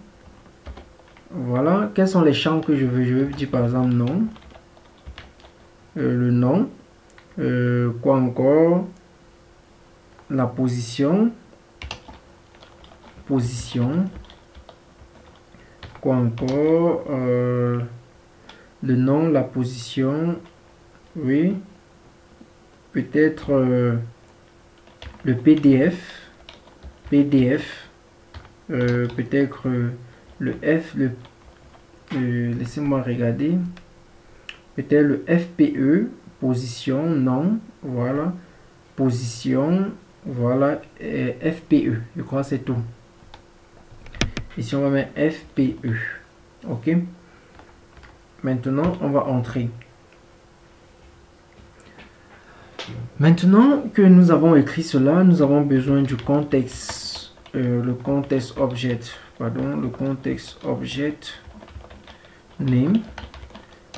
Voilà, quels sont les champs que je veux? Je vais dire par exemple nom. Le nom. Quoi encore? La position. Position. Quoi encore? Le nom, la position. Oui. Peut-être le PDF. PDF. Peut-être le F. Laissez-moi regarder. Peut-être le FPE. Position. Non. Voilà. Position. Voilà. FPE. Je crois que c'est tout. Ici, on va mettre FPE. OK. Maintenant, on va entrer. Maintenant que nous avons écrit cela, nous avons besoin du contexte, le contexte object, pardon, le contexte object name.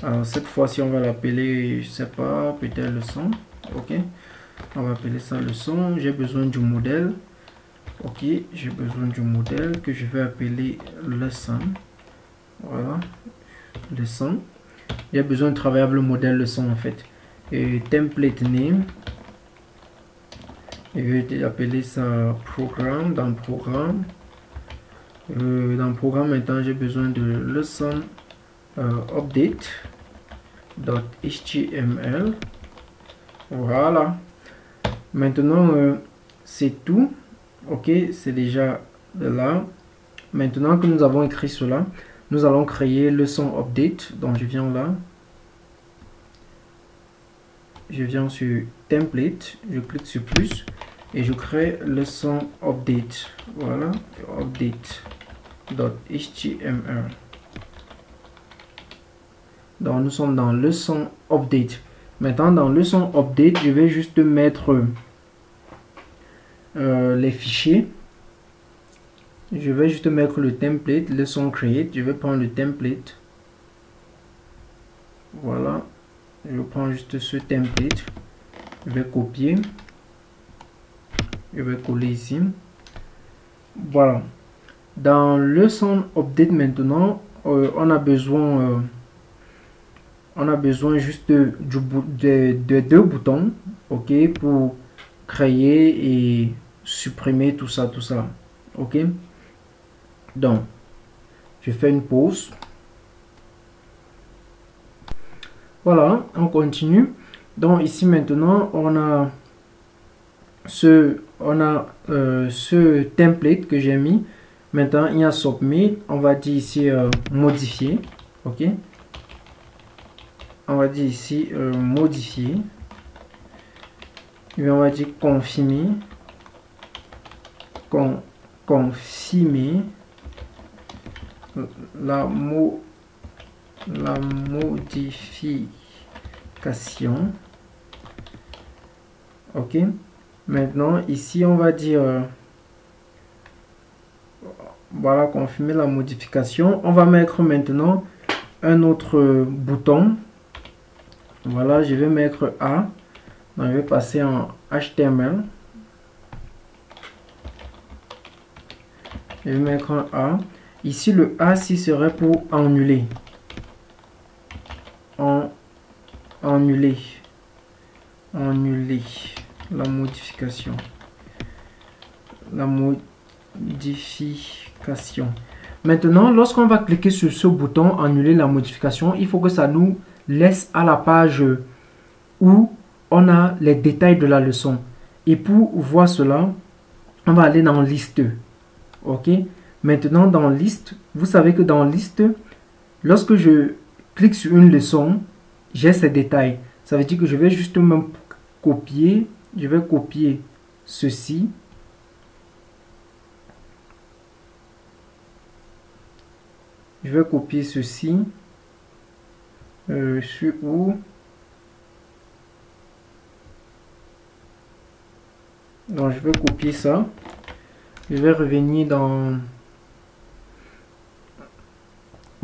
Alors cette fois-ci, on va l'appeler, je sais pas, peut-être leçon. Ok, on va appeler ça leçon. J'ai besoin du modèle. Ok, j'ai besoin du modèle que je vais appeler leçon. Voilà, leçon. J'ai besoin de travailler avec le modèle leçon en fait. Et template name. Je vais appeler ça programme. Dans programme, maintenant j'ai besoin de leçon update.html. Voilà. Maintenant c'est tout. Ok, c'est déjà là. Maintenant que nous avons écrit cela, nous allons créer leçon update. Donc je viens là. Je viens sur template, je clique sur plus et je crée leçon update. Voilà, update.html. Donc nous sommes dans leçon update. Maintenant dans leçon update, je vais juste mettre les fichiers. Je vais juste mettre le template, leçon create. Je vais prendre le template. Voilà. Je prends juste ce template, je vais copier, je vais coller ici. Voilà. Dans leçon update maintenant, on a besoin juste de deux boutons, ok, pour créer et supprimer tout ça, ok. Donc, je fais une pause. Voilà, on continue. Donc ici maintenant, on a ce template que j'ai mis. Maintenant, il y a submit. On va dire ici modifier. Ok. On va dire ici modifier. Et on va dire confirmer. Confirmer la modification. Ok, maintenant ici on va dire voilà, confirmer la modification. On va mettre maintenant un autre bouton. Voilà, je vais mettre A. Donc, je vais passer en HTML. Je vais mettre un A. Ici le A serait pour annuler. Annuler la modification. Maintenant, lorsqu'on va cliquer sur ce bouton annuler la modification, il faut que ça nous laisse à la page où on a les détails de la leçon. Et pour voir cela, on va aller dans liste. Ok, maintenant dans liste, vous savez que dans liste, lorsque je clique sur une leçon, j'ai ces détails. Ça veut dire que je vais justement copier. Je vais copier ceci. Je vais copier ceci. Sur où? Donc je vais copier ça. Je vais revenir dans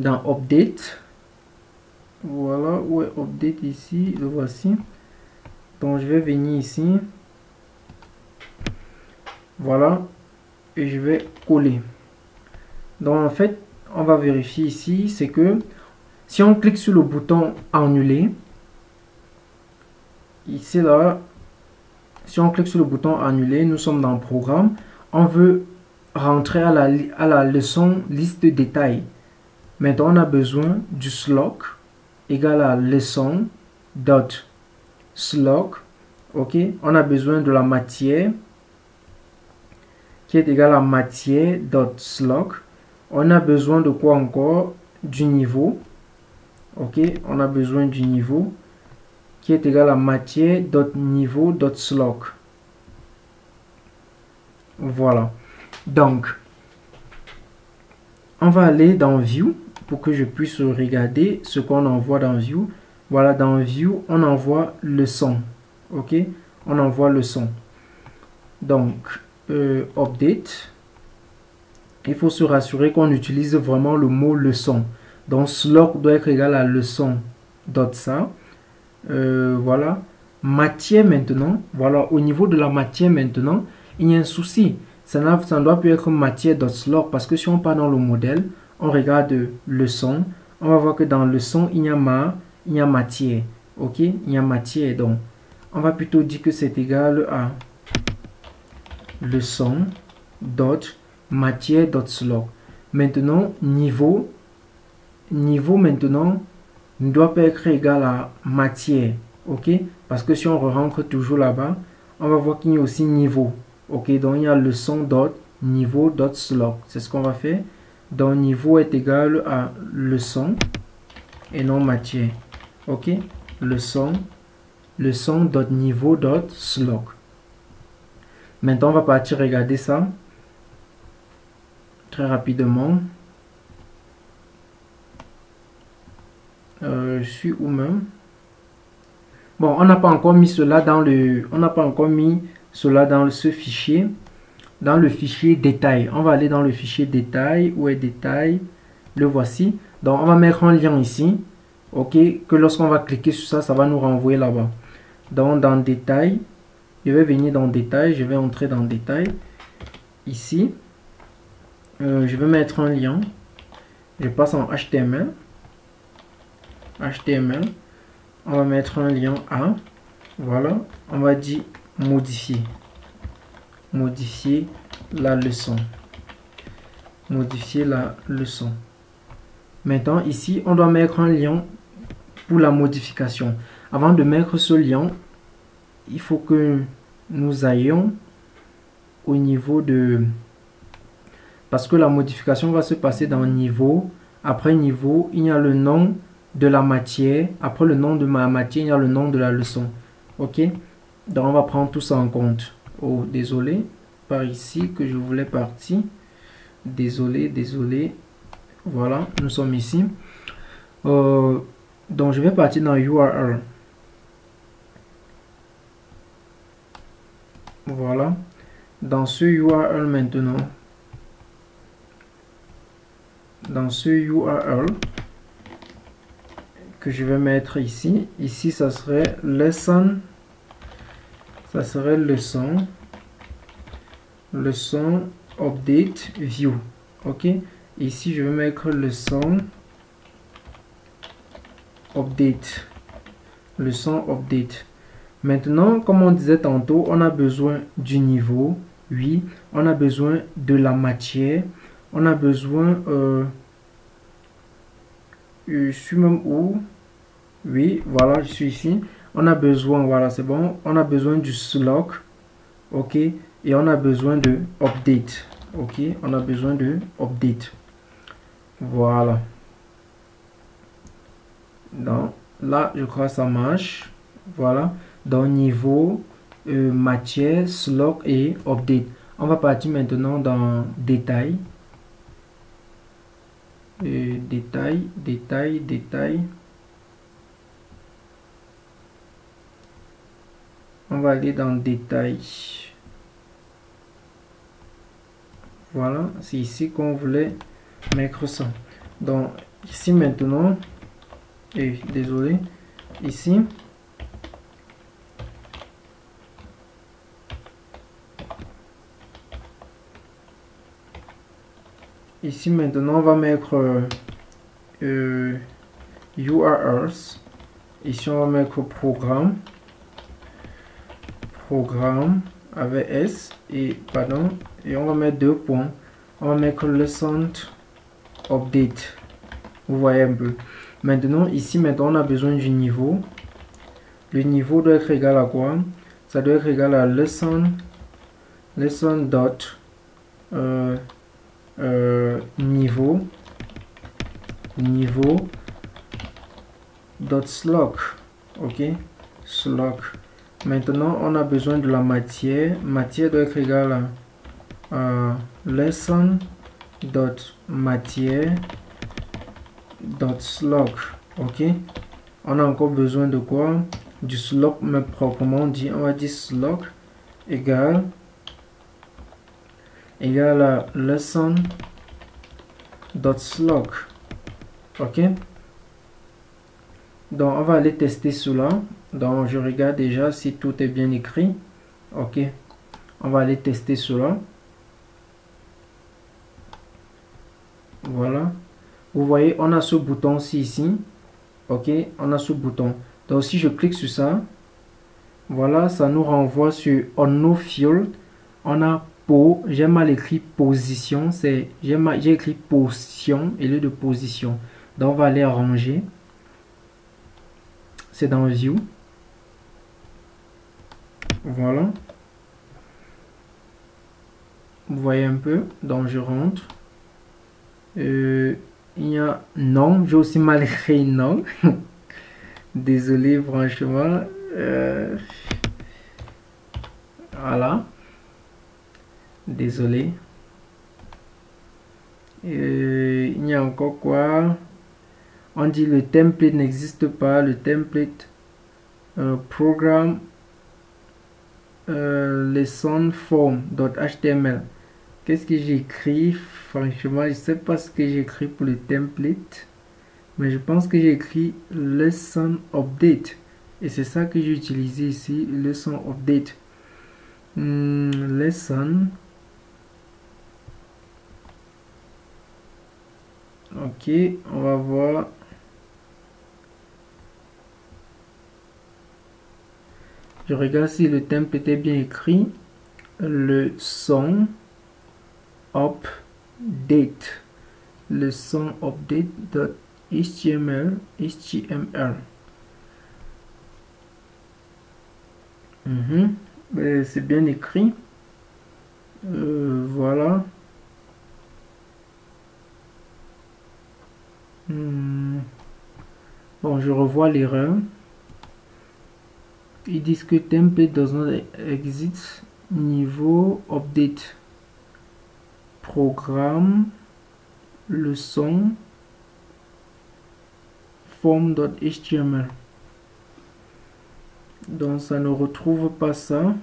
update. Voilà, où est update ici, le voici. Donc je vais venir ici. Voilà, et je vais coller. Donc en fait, on va vérifier ici, c'est que si on clique sur le bouton annuler, ici là, si on clique sur le bouton annuler, nous sommes dans le programme. On veut rentrer à la leçon liste de détails. Maintenant, on a besoin du slug égale à leçon dot slug. Ok, on a besoin de la matière qui est égale à matière dot slug. On a besoin de quoi encore? Du niveau. Ok, on a besoin du niveau qui est égal à matière dot niveau dot slug. Voilà. Donc, on va aller dans View pour que je puisse regarder ce qu'on envoie dans View. Voilà, dans View, on envoie leçon. Ok, on envoie le son. Donc, update, il faut se rassurer qu'on utilise vraiment le mot leçon. Donc, slug doit être égal à leçon.ça. Voilà. Matière maintenant. Voilà, au niveau de la matière maintenant, il y a un souci. Ça ne doit plus être matière.slug parce que si on part dans le modèle, on regarde leçon. On va voir que dans leçon, il y a matière. Ok, il y a matière. Donc, on va plutôt dire que c'est égal à leçon dot matière.slug. Maintenant, niveau maintenant ne doit pas être égal à matière. Ok, parce que si on rentre toujours là-bas, on va voir qu'il y a aussi niveau. Ok, donc il y a leçon dot niveau dot slug. C'est ce qu'on va faire. Donc niveau est égal à leçon et non matière. Ok, leçon dot niveau dot slug. Maintenant on va partir regarder ça très rapidement. Je suis où même? Bon, on n'a pas encore mis cela dans ce fichier, dans le fichier détail. On va aller dans le fichier détail. Où est détail? Le voici. Donc on va mettre un lien ici. Ok, que lorsqu'on va cliquer sur ça, ça va nous renvoyer là-bas. Donc dans détail, je vais venir dans détail, je vais entrer dans détail. Ici, je vais mettre un lien. Je passe en HTML. On va mettre un lien A. Voilà. On va dire modifier. Modifier la leçon. Modifier la leçon. Maintenant, ici, on doit mettre un lien pour la modification. Avant de mettre ce lien, il faut que nous ayons au niveau de... Parce que la modification va se passer dans niveau. Après niveau, il y a le nom de la matière. Après le nom de ma matière, il y a le nom de la leçon. Ok, donc on va prendre tout ça en compte. Oh, désolé, par ici que je voulais partir. Désolé. Voilà, nous sommes ici. Donc je vais partir dans URL. Voilà, dans ce URL maintenant. Dans ce URL que je vais mettre ici, ça serait lesson, leçon update view. Ok, ici je vais mettre leçon update. Maintenant, comme on disait tantôt, on a besoin du niveau. Oui, on a besoin de la matière. On a besoin je suis même où? Oui, voilà, je suis ici. On a besoin, voilà, c'est bon. On a besoin du slug. Ok, et on a besoin de update. Ok, on a besoin de update. Voilà. Donc là, je crois que ça marche. Voilà. Dans niveau, matière, slug et update. On va partir maintenant dans détail. Détail. On va aller dans détail. Voilà, c'est ici qu'on voulait mettre ça. Donc ici maintenant, désolé, ici. Ici maintenant on va mettre URLs. Ici on va mettre programme avec S et pardon, et on va mettre 2 points. On va mettre lesson update. Vous voyez un peu. Maintenant ici maintenant on a besoin du niveau. Le niveau doit être égal à quoi? Ça doit être égal à lesson dot niveau dot slug. Ok, slug. Maintenant on a besoin de la matière. Matière doit être égale à lesson dot matière dot slug. Ok, on a encore besoin de quoi? du slug, mais proprement dit, on va dire slug égale à lesson.slug. Ok, donc on va aller tester cela. Donc je regarde déjà si tout est bien écrit. Ok, on va aller tester cela. Voilà, vous voyez, on a ce bouton-ci ici. Ok, on a ce bouton. Donc si je clique sur ça, voilà, ça nous renvoie sur On Field. On a j'ai mal écrit position, j'ai écrit position et lieu de position. Donc on va aller arranger. C'est dans View. Voilà. Vous voyez un peu. Donc je rentre. Il y a non, j'ai aussi mal écrit non. Désolé franchement. Voilà. Désolé. Il y a encore quoi? On dit le template n'existe pas. Le template programme lesson form.html. Qu'est-ce que j'ai écrit? Franchement, je sais pas ce que j'ai écrit pour le template. Mais je pense que j'ai écrit lesson update. Et c'est ça que j'ai utilisé ici. Lesson update. Lesson. Ok, on va voir. Je regarde si le template est bien écrit. Le son update. Le son update.html. C'est bien écrit. Voilà. Bon, je revois l'erreur. Ils disent que template does not exist. Niveau update. Programme. Leçon. Form.html. Donc ça ne retrouve pas ça.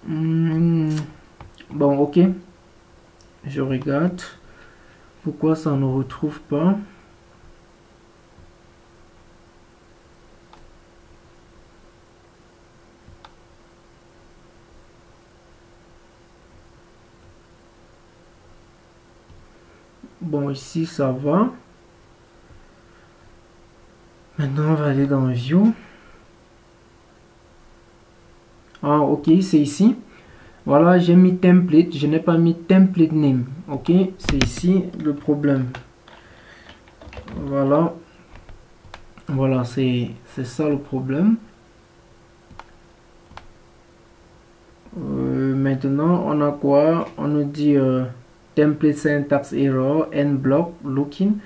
Bon, ok. Je regarde. Pourquoi ça ne retrouve pas? Bon, ici ça va. Maintenant, on va aller dans View. Ah, ok, c'est ici. Voilà, j'ai mis template. Je n'ai pas mis template name. Ok, c'est ici le problème. Voilà. Voilà, c'est ça le problème. Maintenant, on a quoi? On nous dit template syntax error, end block, looking.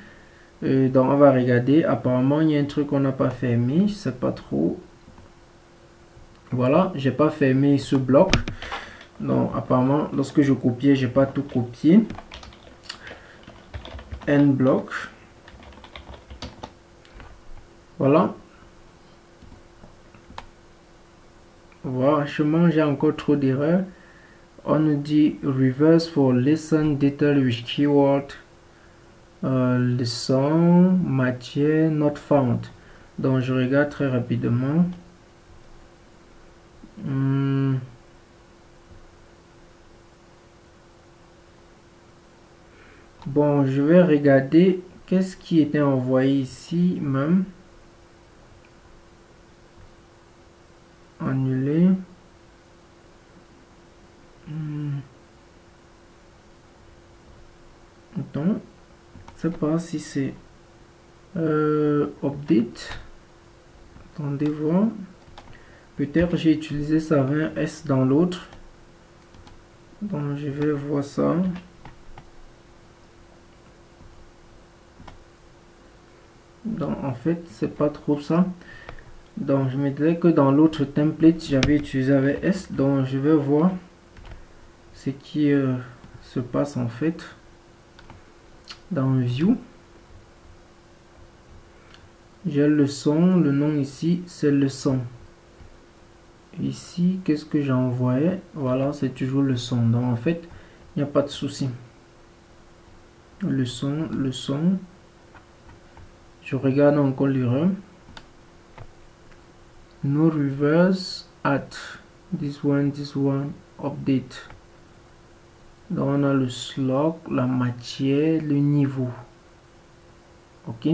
Donc, on va regarder. Apparemment, il y a un truc qu'on n'a pas fermé. Je sais pas trop. Voilà, j'ai pas fermé ce bloc. Donc, apparemment, lorsque je copiais, j'ai pas tout copié. End block. Voilà. Voilà, j'ai encore trop d'erreurs. On nous dit reverse for lesson detail with keyword. Leçon matière not found. Donc, je regarde très rapidement. Bon, je vais regarder qu'est-ce qui était envoyé ici même. Annuler. Attends, je sais pas si c'est update. Attendez voir. Peut-être j'ai utilisé ça 20S dans l'autre. Donc je vais voir ça. Donc en fait c'est pas trop ça. Donc je me disais que dans l'autre template j'avais utilisé avec S. Donc je vais voir ce qui se passe en fait dans View. J'ai leçon, le nom ici, c'est leçon. Ici, qu'est-ce que j'ai envoyé? Voilà, c'est toujours leçon. Donc, en fait, il n'y a pas de souci. Leçon, leçon. Je regarde encore l'erreur. No reverse at this one, update. Donc, on a le slot, la matière, le niveau. Ok.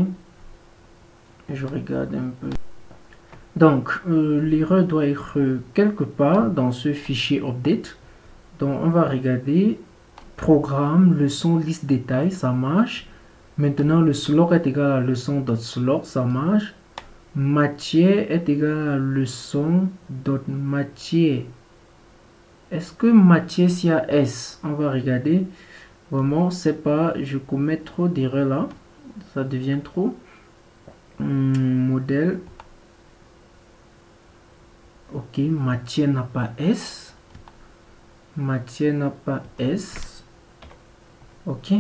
Je regarde un peu. Donc, l'erreur doit être quelque part dans ce fichier update. Donc, on va regarder programme, leçon, liste détail, ça marche. Maintenant, le slot est égal à leçon.slot, ça marche. Matière est égal à leçon.matière. Est-ce que matière, s'il y a S? On va regarder. Vraiment, c'est pas, je commets trop d'erreurs là. Ça devient trop. Modèle. Ok, matière n'a pas S. Matière n'a pas S. Ok.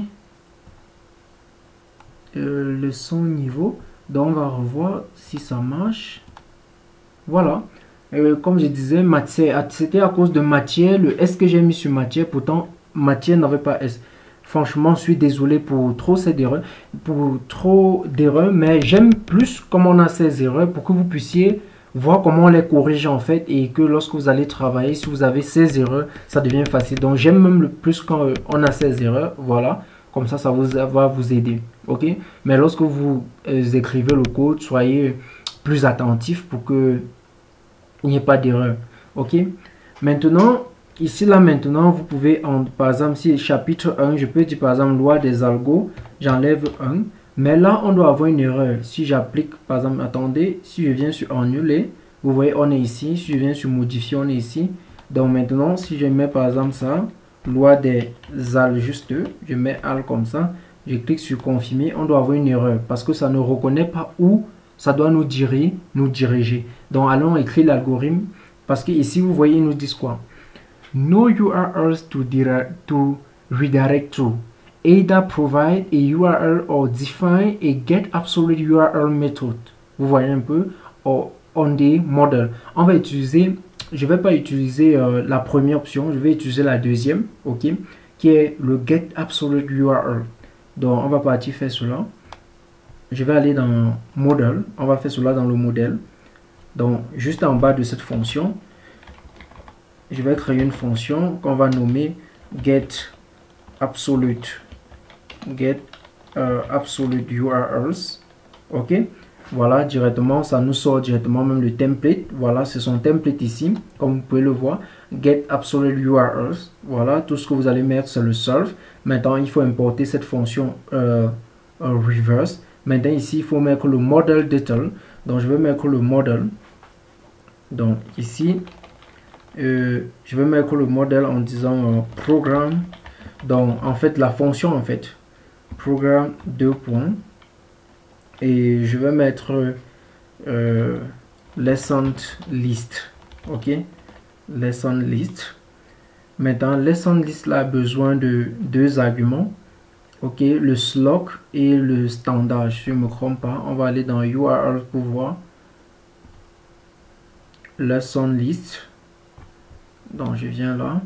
Leçon niveau. Donc, on va revoir si ça marche. Voilà. Comme je disais, matière, c'était à cause de matière. Le S que j'ai mis sur matière, pourtant, matière n'avait pas S. Franchement, je suis désolé pour trop d'erreurs, mais j'aime plus comme on a ces erreurs pour que vous puissiez voir comment on les corrige en fait et que lorsque vous allez travailler, si vous avez ces erreurs, ça devient facile. Donc, j'aime même le plus quand on a ces erreurs. Voilà. Comme ça va vous aider. Ok. Mais lorsque vous écrivez le code, soyez plus attentif pour que il n'y ait pas d'erreur. Ok. Maintenant, ici, là, maintenant, vous pouvez, par exemple, si chapitre 1, je peux dire, par exemple, loi des algos, j'enlève 1. Mais là, on doit avoir une erreur. Si j'applique, par exemple, attendez, si je viens sur annuler, vous voyez, on est ici. Si je viens sur modifier, on est ici. Donc, maintenant, si je mets, par exemple, ça, loi des al juste, je mets al comme ça, je clique sur confirmer, on doit avoir une erreur parce que ça ne reconnaît pas où ça doit nous diriger. Donc, allons écrire l'algorithme parce que ici, vous voyez, ils nous disent quoi? No URLs to redirect to. Either provide a URL or define a get absolute URL method. Vous voyez un peu? Or, on the model. On va utiliser, je vais pas utiliser la première option, je vais utiliser la deuxième, ok? Qui est le get absolute URL. Donc, on va partir faire cela. Je vais aller dans model. On va faire cela dans le modèle. Donc, juste en bas de cette fonction, je vais créer une fonction qu'on va nommer get absolute URLs. Ok. Voilà, directement, ça nous sort directement même le template. Voilà, c'est son template ici, comme vous pouvez le voir. Get absolute URLs. Voilà, tout ce que vous allez mettre, c'est le self. Maintenant, il faut importer cette fonction reverse. Maintenant, ici, il faut mettre le model detail. Donc, je vais mettre le model. Donc, ici, je vais mettre le modèle en disant programme. Donc, en fait, la fonction, en fait, programme 2 points. Et je vais mettre lesson list. Ok, lesson list. Maintenant, lesson list là a besoin de deux arguments. Ok, le slot et le standard. Je ne me trompe pas. On va aller dans URL pour voir. Lesson list. Donc, je viens là.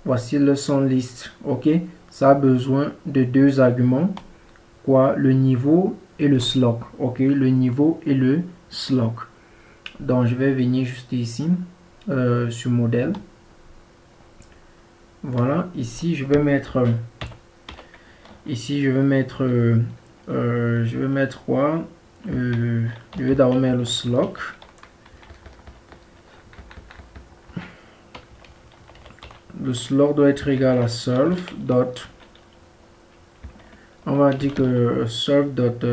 Voici lesson list. Ok, ça a besoin de deux arguments. Quoi? Le niveau et le slot. Ok, le niveau et le slot. Donc, je vais venir juste ici sur modèle. Voilà, ici je vais mettre quoi? Je vais d'abord mettre le slot. Le slot doit être égal à self dot. On va dire que self dot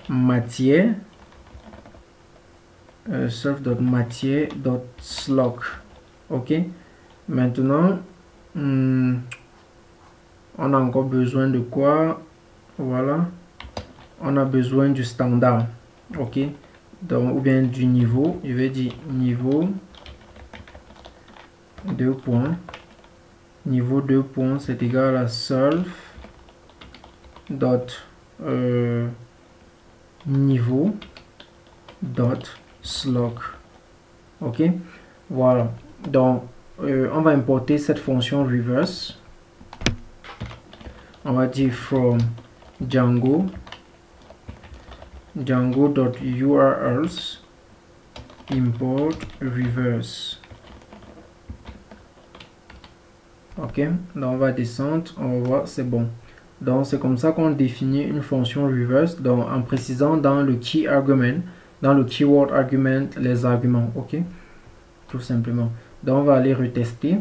matière dot slot. Ok, maintenant on a encore besoin de quoi? Voilà, on a besoin du standard. Ok, donc ou bien du niveau. Je vais dire niveau 2 points. Niveau 2 points, c'est égal à self dot niveau dot slug. Ok, voilà. Donc on va importer cette fonction reverse. On va dire from django.urls import reverse. Ok, donc on va descendre, on va voir, c'est bon. Donc c'est comme ça qu'on définit une fonction reverse, donc en précisant dans le key argument, dans le keyword argument, les arguments. Ok, tout simplement. Donc on va aller retester.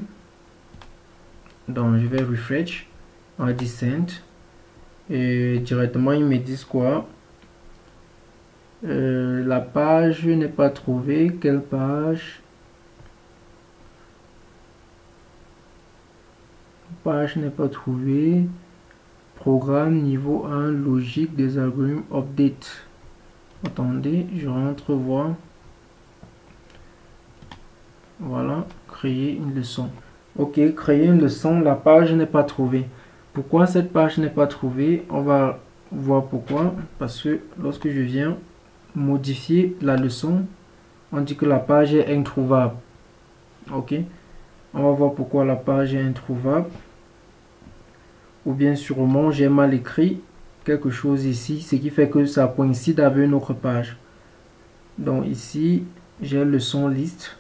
Donc je vais refresh, on va dire send, et directement ils me disent quoi? La page n'est pas trouvée. Quelle page? Page n'est pas trouvée. Programme niveau 1, logique des algorithmes update. Attendez, je rentre voir. Voilà, créer une leçon. Ok, créer une leçon, la page n'est pas trouvée. Pourquoi cette page n'est pas trouvée? On va voir pourquoi. Parce que lorsque je viens modifier la leçon, on dit que la page est introuvable. Ok, on va voir pourquoi la page est introuvable. Ou bien sûrement j'ai mal écrit quelque chose ici, ce qui fait que ça coïncide avec une autre page. Donc ici j'ai leçon liste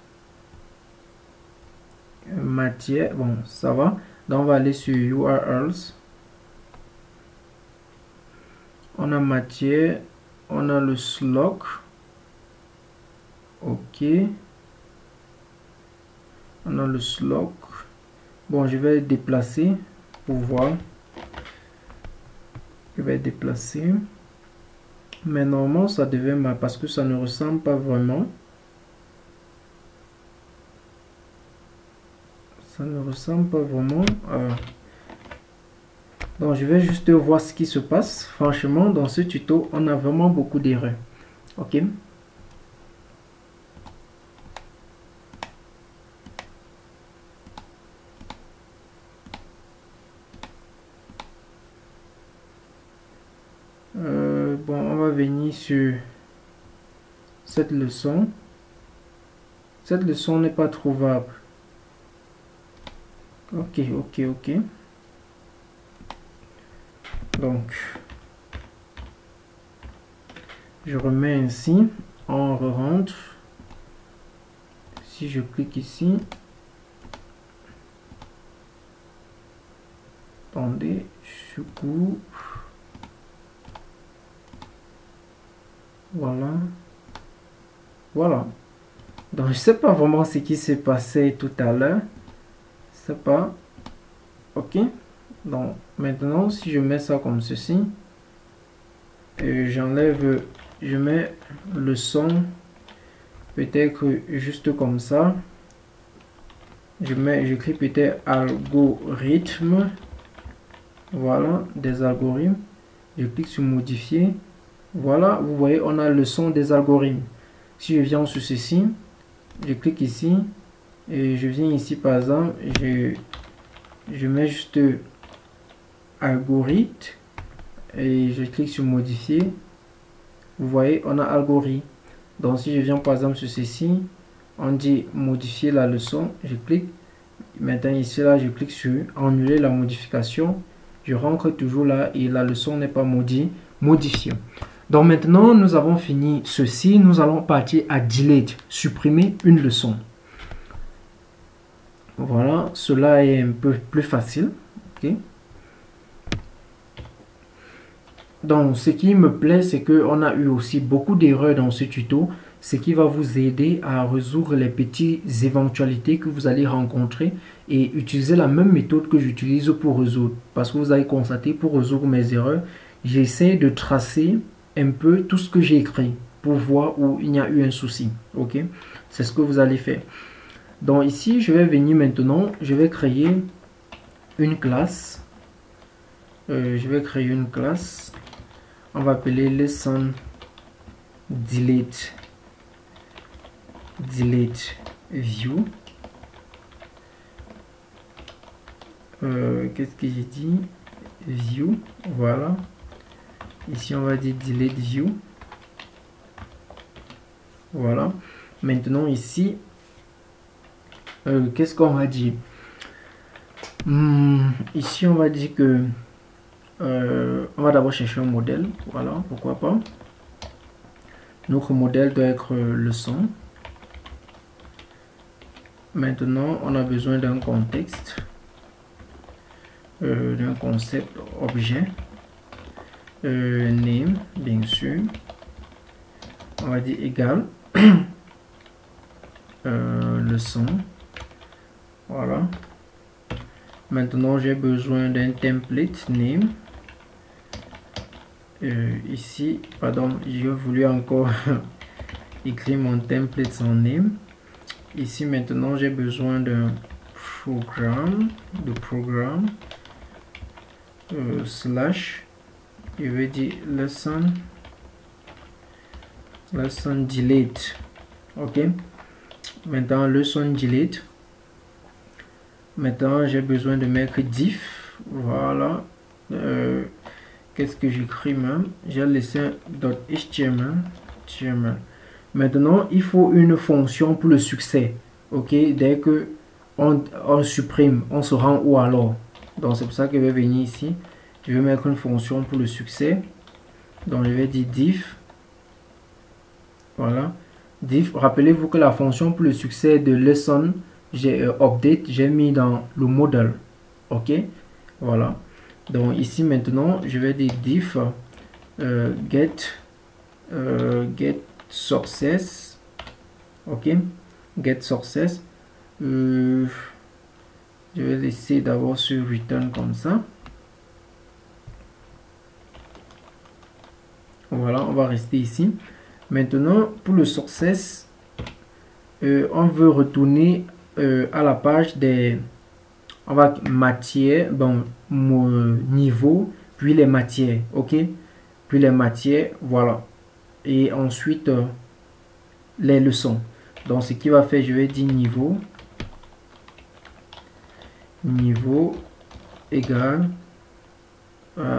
matière. Bon, ça va. Donc on va aller sur URLs. On a matière, on a le slug. Ok, on a le slug. Bon, je vais déplacer pour voir. Je vais déplacer. Mais normalement, ça devait mal parce que ça ne ressemble pas vraiment. Ça ne ressemble pas vraiment. Donc, je vais juste voir ce qui se passe. Franchement, dans ce tuto, on a vraiment beaucoup d'erreurs. Ok. Bon, on va venir sur cette leçon. Cette leçon n'est pas trouvable. Ok. Donc, je remets ainsi. On rentre. Si je clique ici. Attendez, je coupe. Voilà. Donc, je sais pas vraiment ce qui s'est passé tout à l'heure. Je sais pas. Ok. Donc, maintenant, si je mets ça comme ceci, j'enlève, je mets le son, peut-être juste comme ça. J'écris peut-être algorithme. Voilà, des algorithmes. Je clique sur modifier. Voilà, vous voyez, on a le son des algorithmes. Si je viens sur ceci, je clique ici et je viens ici par exemple, je mets juste algorithme et je clique sur modifier. Vous voyez, on a algorithme. Donc si je viens par exemple sur ceci, on dit modifier la leçon, je clique. Maintenant ici là, je clique sur annuler la modification. Je rentre toujours là et la leçon n'est pas modifiée. Donc maintenant, nous avons fini ceci. Nous allons partir à delete, supprimer une leçon. Voilà, cela est un peu plus facile. Okay. Donc, ce qui me plaît, c'est qu'on a eu aussi beaucoup d'erreurs dans ce tuto, ce qui va vous aider à résoudre les petites éventualités que vous allez rencontrer et utiliser la même méthode que j'utilise pour résoudre. Parce que vous allez constater, pour résoudre mes erreurs, j'essaie de tracer un peu tout ce que j'ai écrit pour voir où il y a eu un souci. Ok, c'est ce que vous allez faire. Donc ici, je vais venir maintenant, je vais créer une classe. Je vais créer une classe. On va appeler lesson delete view. Qu'est-ce que j'ai dit? View, voilà. Ici, on va dire delete view. Voilà. Maintenant, ici, qu'est-ce qu'on va dire? Ici, on va dire que on va d'abord chercher un modèle. Voilà, pourquoi pas. Notre modèle doit être le son. Maintenant, on a besoin d'un contexte, d'un concept objet, name, bien sûr. On va dire égal le son. Voilà. Maintenant, j'ai besoin d'un template name. Ici, pardon, j'ai voulu encore écrire mon template sans name. Ici, maintenant, j'ai besoin d'un programme, slash, je vais dire lesson delete. Ok. Maintenant, lesson delete. Maintenant, j'ai besoin de mettre diff. Voilà. Qu'est-ce que j'écris même? J'ai laissé un .html. Maintenant, il faut une fonction pour le succès. Ok, dès que on supprime, on se rend où alors? Donc, c'est pour ça que je vais venir ici. Je vais mettre une fonction pour le succès. Donc, je vais dire diff. Voilà. Diff. Rappelez-vous que la fonction pour le succès de lesson, j'ai update, j'ai mis dans le modèle. Ok, voilà. Donc, ici maintenant, je vais dire diff get sources. Ok, get sources. Je vais laisser d'abord sur return comme ça. Voilà, on va rester ici. Maintenant, pour le sources, on veut retourner à la page des, on va matière, bon, niveau, puis les matières. Ok, puis les matières, voilà. Et ensuite les leçons. Donc ce qui va faire, je vais dire niveau égal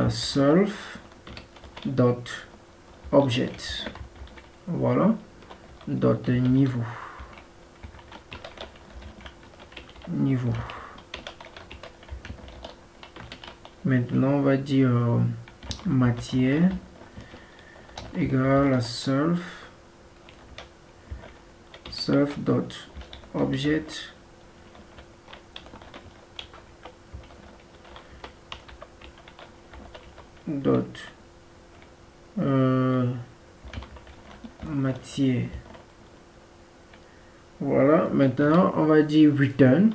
self dot object. Voilà, dot niveau. Maintenant on va dire matière égale à self dot object dot matière. Voilà, maintenant on va dire return.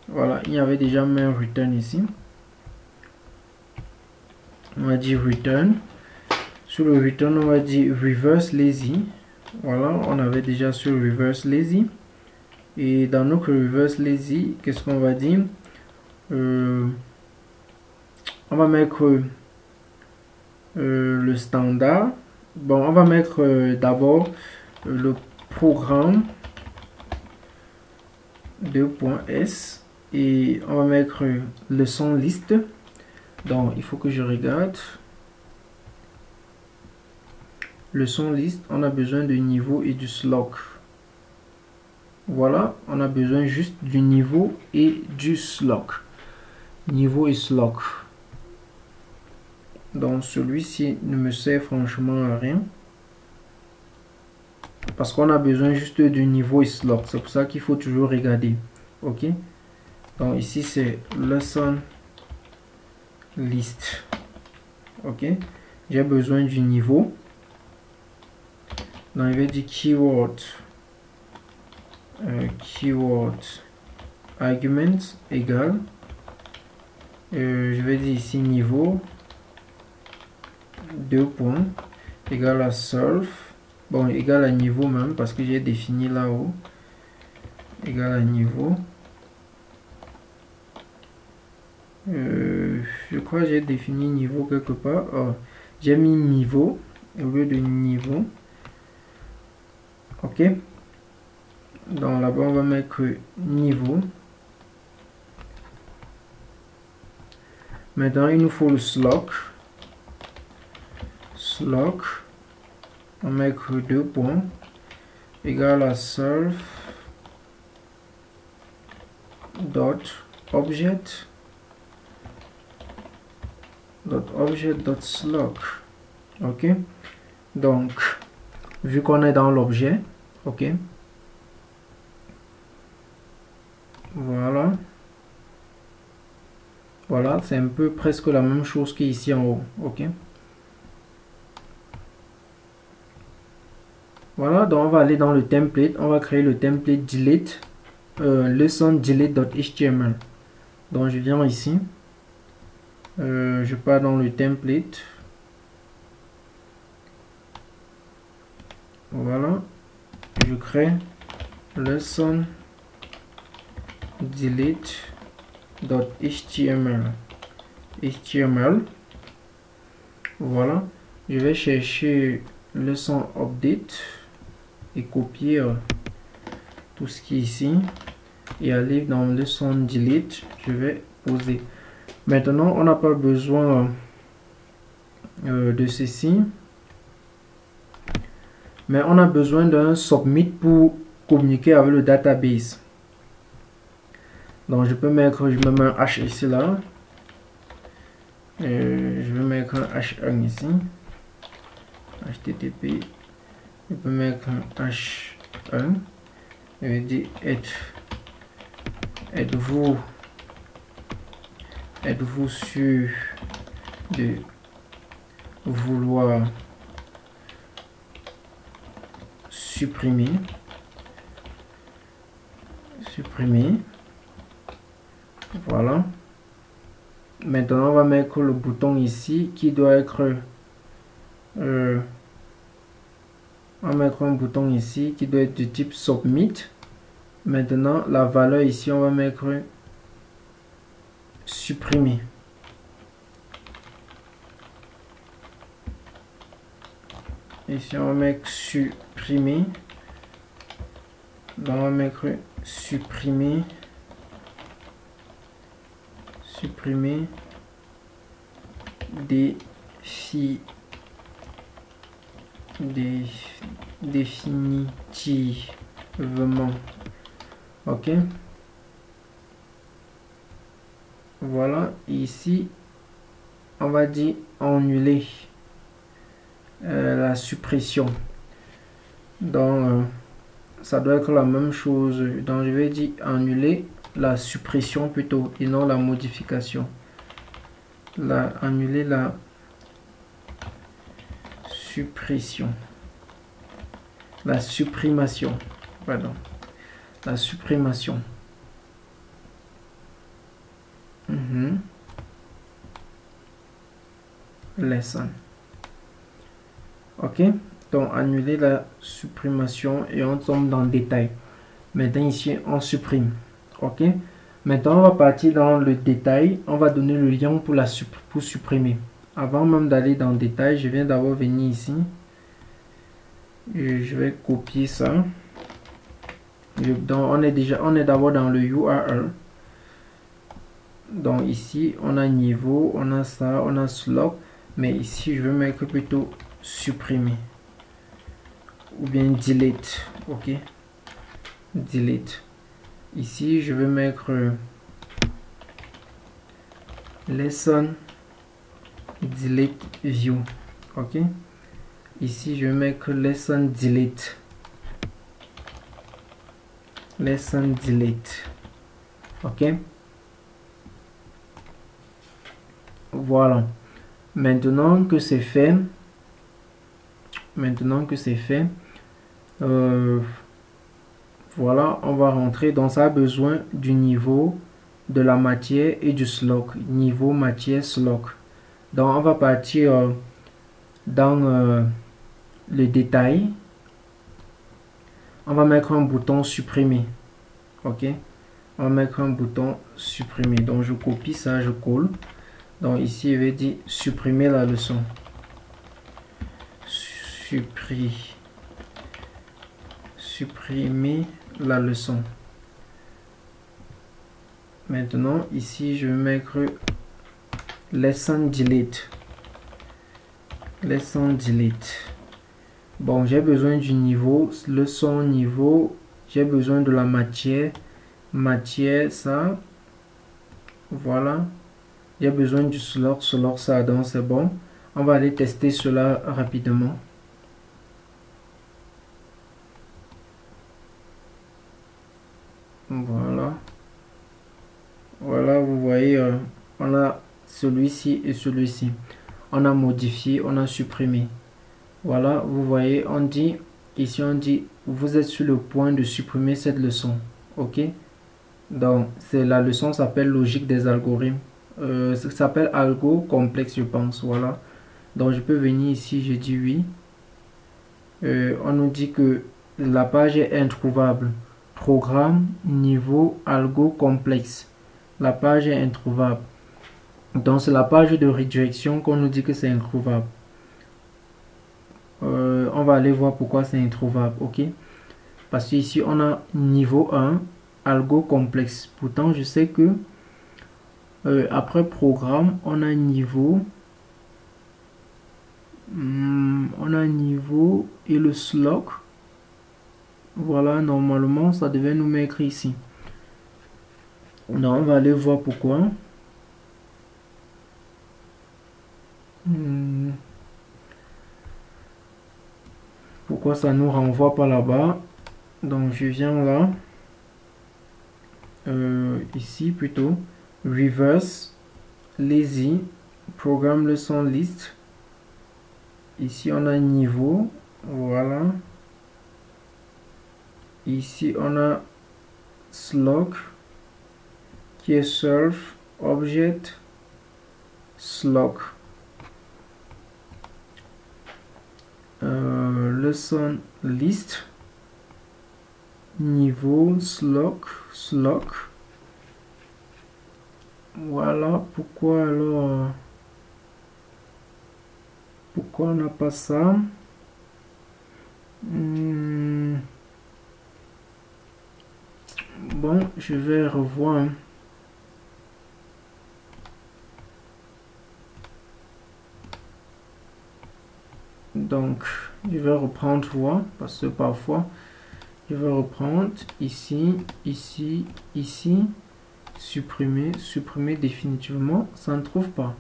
Voilà, il y avait déjà mis un return ici. On va dire return. Sur le return, on va dire reverse lazy. Voilà, on avait déjà sur reverse lazy. Et dans notre reverse lazy, qu'est-ce qu'on va dire? On va mettre le standard. Bon, on va mettre d'abord le programme 2.s et on va mettre leçon liste. Donc, il faut que je regarde. Leçon liste, on a besoin du niveau et du slug. Voilà, on a besoin juste du niveau et du slug. Niveau et slug. Donc celui-ci ne me sert franchement à rien. Parce qu'on a besoin juste du niveau et slug. C'est pour ça qu'il faut toujours regarder. Ok. Donc ici c'est lesson list. Ok. J'ai besoin du niveau. Donc il va dire keyword argument égal. Je vais dire ici niveau 2 points égal à self. Bon, égal à niveau même parce que j'ai défini là-haut. Égal à niveau. Je crois que j'ai défini niveau quelque part. Oh, j'ai mis niveau au lieu de niveau. Ok. Donc là-bas, on va mettre niveau. Maintenant, il nous faut le slug. slug, on va mettre 2 points, égal à surf dot object dot slug. Ok, donc vu qu'on est dans l'objet, ok, voilà, c'est un peu presque la même chose qu'ici en haut. Ok, voilà, donc on va aller dans le template, on va créer le template delete, lesson delete.html. donc je viens ici, je pars dans le template, voilà, je crée lesson delete.html. Voilà, je vais chercher leçon update et copier tout ce qui est ici et aller dans leçon delete. Je vais poser. Maintenant, on n'a pas besoin de ceci, mais on a besoin d'un submit pour communiquer avec le database. Donc je peux mettre, je me mets un H ici là, je vais mettre un H1 ici, HTTP, je peux mettre un H1, je vais dire êtes-vous sûr de vouloir supprimer. Voilà. Maintenant, on va mettre le bouton ici qui doit être... on va mettre un bouton ici qui doit être du type submit. Maintenant, la valeur ici, on va mettre supprimer. Ici, on va mettre supprimer. Donc, on va mettre supprimer. Définitivement. Ok, voilà, ici on va dire annuler la suppression. Donc ça doit être la même chose, donc je vais dire annuler la suppression plutôt et non la modification. Annuler la suppression, la supprimation, pardon, la supprimation. Lesson. Ok, donc annuler la supprimation et on tombe dans le détail. Maintenant ici on supprime. Ok, maintenant on va partir dans le détail, on va donner le lien pour supprimer. Avant même d'aller dans le détail, je viens d'abord venir ici et je vais copier ça. Donc on est d'abord dans le URL. Donc ici on a niveau, on a ça, on a slug, mais ici je vais mettre plutôt supprimer ou bien delete. Ok, delete. Ici je vais mettre lesson delete view. Ok, ici je vais mettre lesson delete. Ok, voilà. Maintenant que c'est fait, voilà, on va rentrer dans ça. Besoin du niveau, de la matière et du slug. Niveau, matière, slug. Donc on va partir dans le détail. On va mettre un bouton supprimer. Ok, on va mettre un bouton supprimer. Donc je copie ça, je colle. Donc ici, je vais dire supprimer la leçon. Supprimer la leçon. Maintenant, ici, je vais mettre lesson delete. leçon delete. Bon, j'ai besoin du niveau, leçon niveau, j'ai besoin de la matière, ça, voilà. J'ai besoin du slot, ça, donc c'est bon. On va aller tester cela rapidement. Voilà. Voilà, vous voyez, on a celui-ci et celui-ci. On a modifié, on a supprimé. Voilà, vous voyez, on dit, ici on dit, vous êtes sur le point de supprimer cette leçon. Ok? Donc, c'est la leçon s'appelle logique des algorithmes. Ça s'appelle algo complexe, je pense. Voilà. Donc, je peux venir ici, je dis oui. On nous dit que la page est introuvable. Programme, niveau, algo complexe. La page est introuvable. Donc, c'est la page de redirection qu'on nous dit que c'est introuvable. On va aller voir pourquoi c'est introuvable. Ok? Parce qu'ici, on a niveau 1, algo complexe. Pourtant, je sais que après programme, on a niveau. On a niveau et le slot. Voilà, normalement, ça devait nous mettre ici. Non, on va aller voir pourquoi. Pourquoi ça nous renvoie pas là-bas? Donc, je viens là. Ici plutôt. Reverse. Lazy. Programme leçon list. Ici, on a niveau. Voilà. Ici, on a slug qui est self object slug. Leçon list niveau slug. Voilà pourquoi alors pourquoi on n'a pas ça. Bon, je vais revoir. Donc, je vais reprendre voir parce que parfois, je vais reprendre ici, supprimer définitivement. Ça ne trouve pas.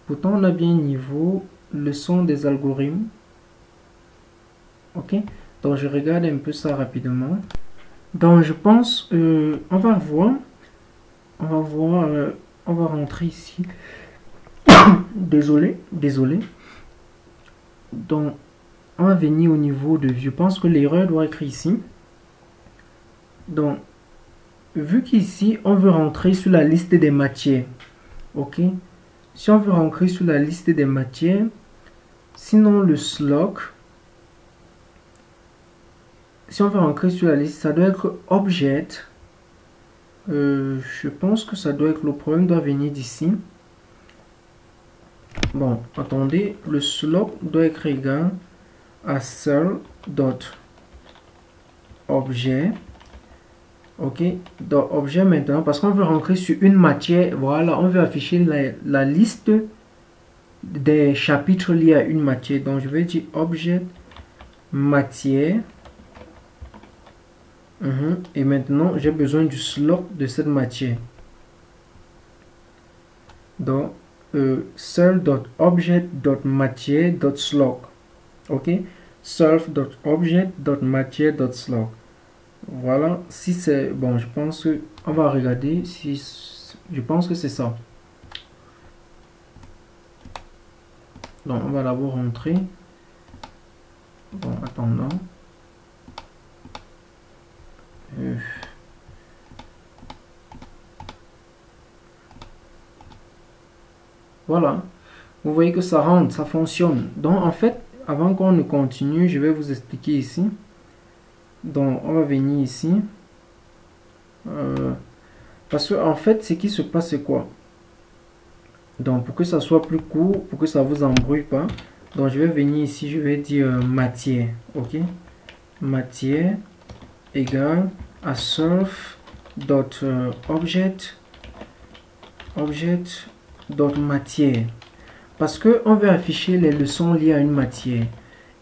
Pourtant, on a bien niveau leçon des algorithmes. Ok, donc je regarde un peu ça rapidement. Donc, je pense, on va voir. On va rentrer ici. désolé. Donc, on va venir au niveau de... Je pense que l'erreur doit être ici. Donc, vu qu'ici, on veut rentrer sur la liste des matières. Ok. Si on veut rentrer sur la liste des matières, sinon le slug, si on veut rentrer sur la liste, ça doit être object. Je pense que ça doit être... Le problème doit venir d'ici. Bon, attendez, le slug doit être égal à seul.objet. Ok, dans objet maintenant, parce qu'on veut rentrer sur une matière, voilà, on veut afficher la liste des chapitres liés à une matière. Donc, je vais dire objet matière. Et maintenant, j'ai besoin du slot de cette matière. Donc, self.object.matière.slot. Ok, self.object.matière.slot. Voilà, si c'est bon, je pense que on va regarder si je pense que c'est ça. Donc, on va d'abord rentrer. Bon, attendant. Voilà, vous voyez que ça rentre, ça fonctionne. Donc, en fait, avant qu'on ne continue, je vais vous expliquer ici. Donc, on va venir ici. Parce que, en fait, ce qui se passe, c'est quoi? Donc, pour que ça soit plus court, pour que ça vous embrouille pas, donc je vais venir ici, je vais dire matière. Ok? Matière égale à self.object.matière. parce que on veut afficher les leçons liées à une matière.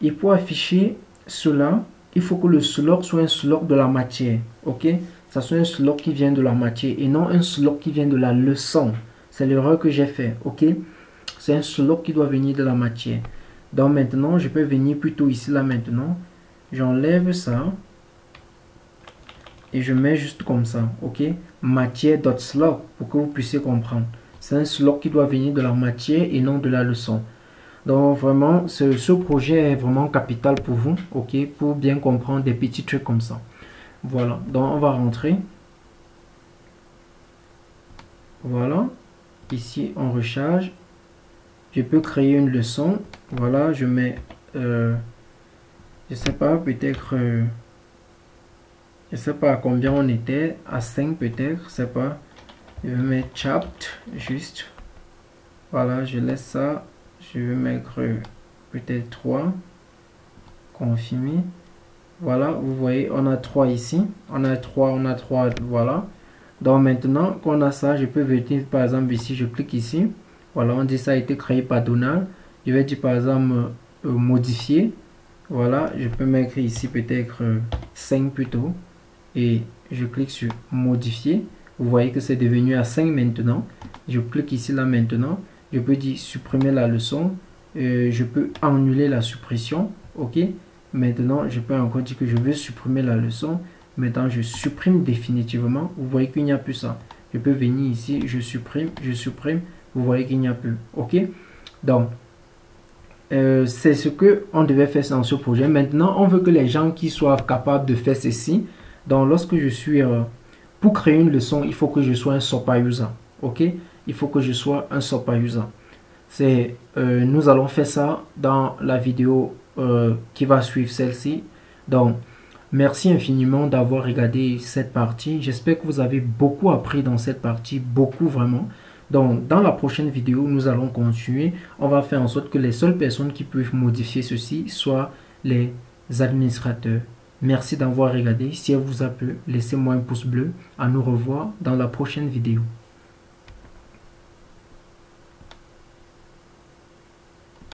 Et pour afficher cela, il faut que le slot soit un slot de la matière. Ok? Ça soit un slot qui vient de la matière et non un slot qui vient de la leçon. C'est l'erreur que j'ai fait. Ok? C'est un slot qui doit venir de la matière. Donc maintenant, je peux venir plutôt ici, là maintenant. J'enlève ça. Et je mets juste comme ça. Ok? Matière.slot pour que vous puissiez comprendre. C'est un slot qui doit venir de la matière et non de la leçon. Donc vraiment, ce projet est vraiment capital pour vous, ok, pour bien comprendre des petits trucs comme ça. Voilà, donc on va rentrer. Voilà, ici on recharge. Je peux créer une leçon. Voilà, je mets, je sais pas, peut-être, je sais pas à combien on était, à 5 peut-être, je sais pas. Je vais mettre chapter, juste. Voilà, je laisse ça. Je vais mettre peut-être 3. Confirmer. Voilà, vous voyez, on a 3 ici. On a 3, voilà. Donc maintenant qu'on a ça, je peux venir par exemple ici, je clique ici. Voilà, on dit ça a été créé par Donald. Je vais dire par exemple modifier. Voilà, je peux mettre ici peut-être 5 plutôt. Et je clique sur modifier. Vous voyez que c'est devenu à 5 maintenant. Je clique ici là maintenant. Je peux dire supprimer la leçon. Je peux annuler la suppression. Ok. Maintenant, je peux encore dire que je veux supprimer la leçon. Maintenant, je supprime définitivement. Vous voyez qu'il n'y a plus ça. Je peux venir ici, je supprime. Vous voyez qu'il n'y a plus. Ok. Donc, c'est ce que on devait faire dans ce projet. Maintenant, on veut que les gens qui soient capables de faire ceci. Donc, lorsque je suis... pour créer une leçon, il faut que je sois un super user. Ok. Il faut que je sois un super user. Nous allons faire ça dans la vidéo qui va suivre celle-ci. Donc, merci infiniment d'avoir regardé cette partie. J'espère que vous avez beaucoup appris dans cette partie, beaucoup vraiment. Donc, dans la prochaine vidéo, nous allons continuer. On va faire en sorte que les seules personnes qui peuvent modifier ceci soient les administrateurs. Merci d'avoir regardé. Si elle vous a plu, laissez-moi un pouce bleu. À nous revoir dans la prochaine vidéo.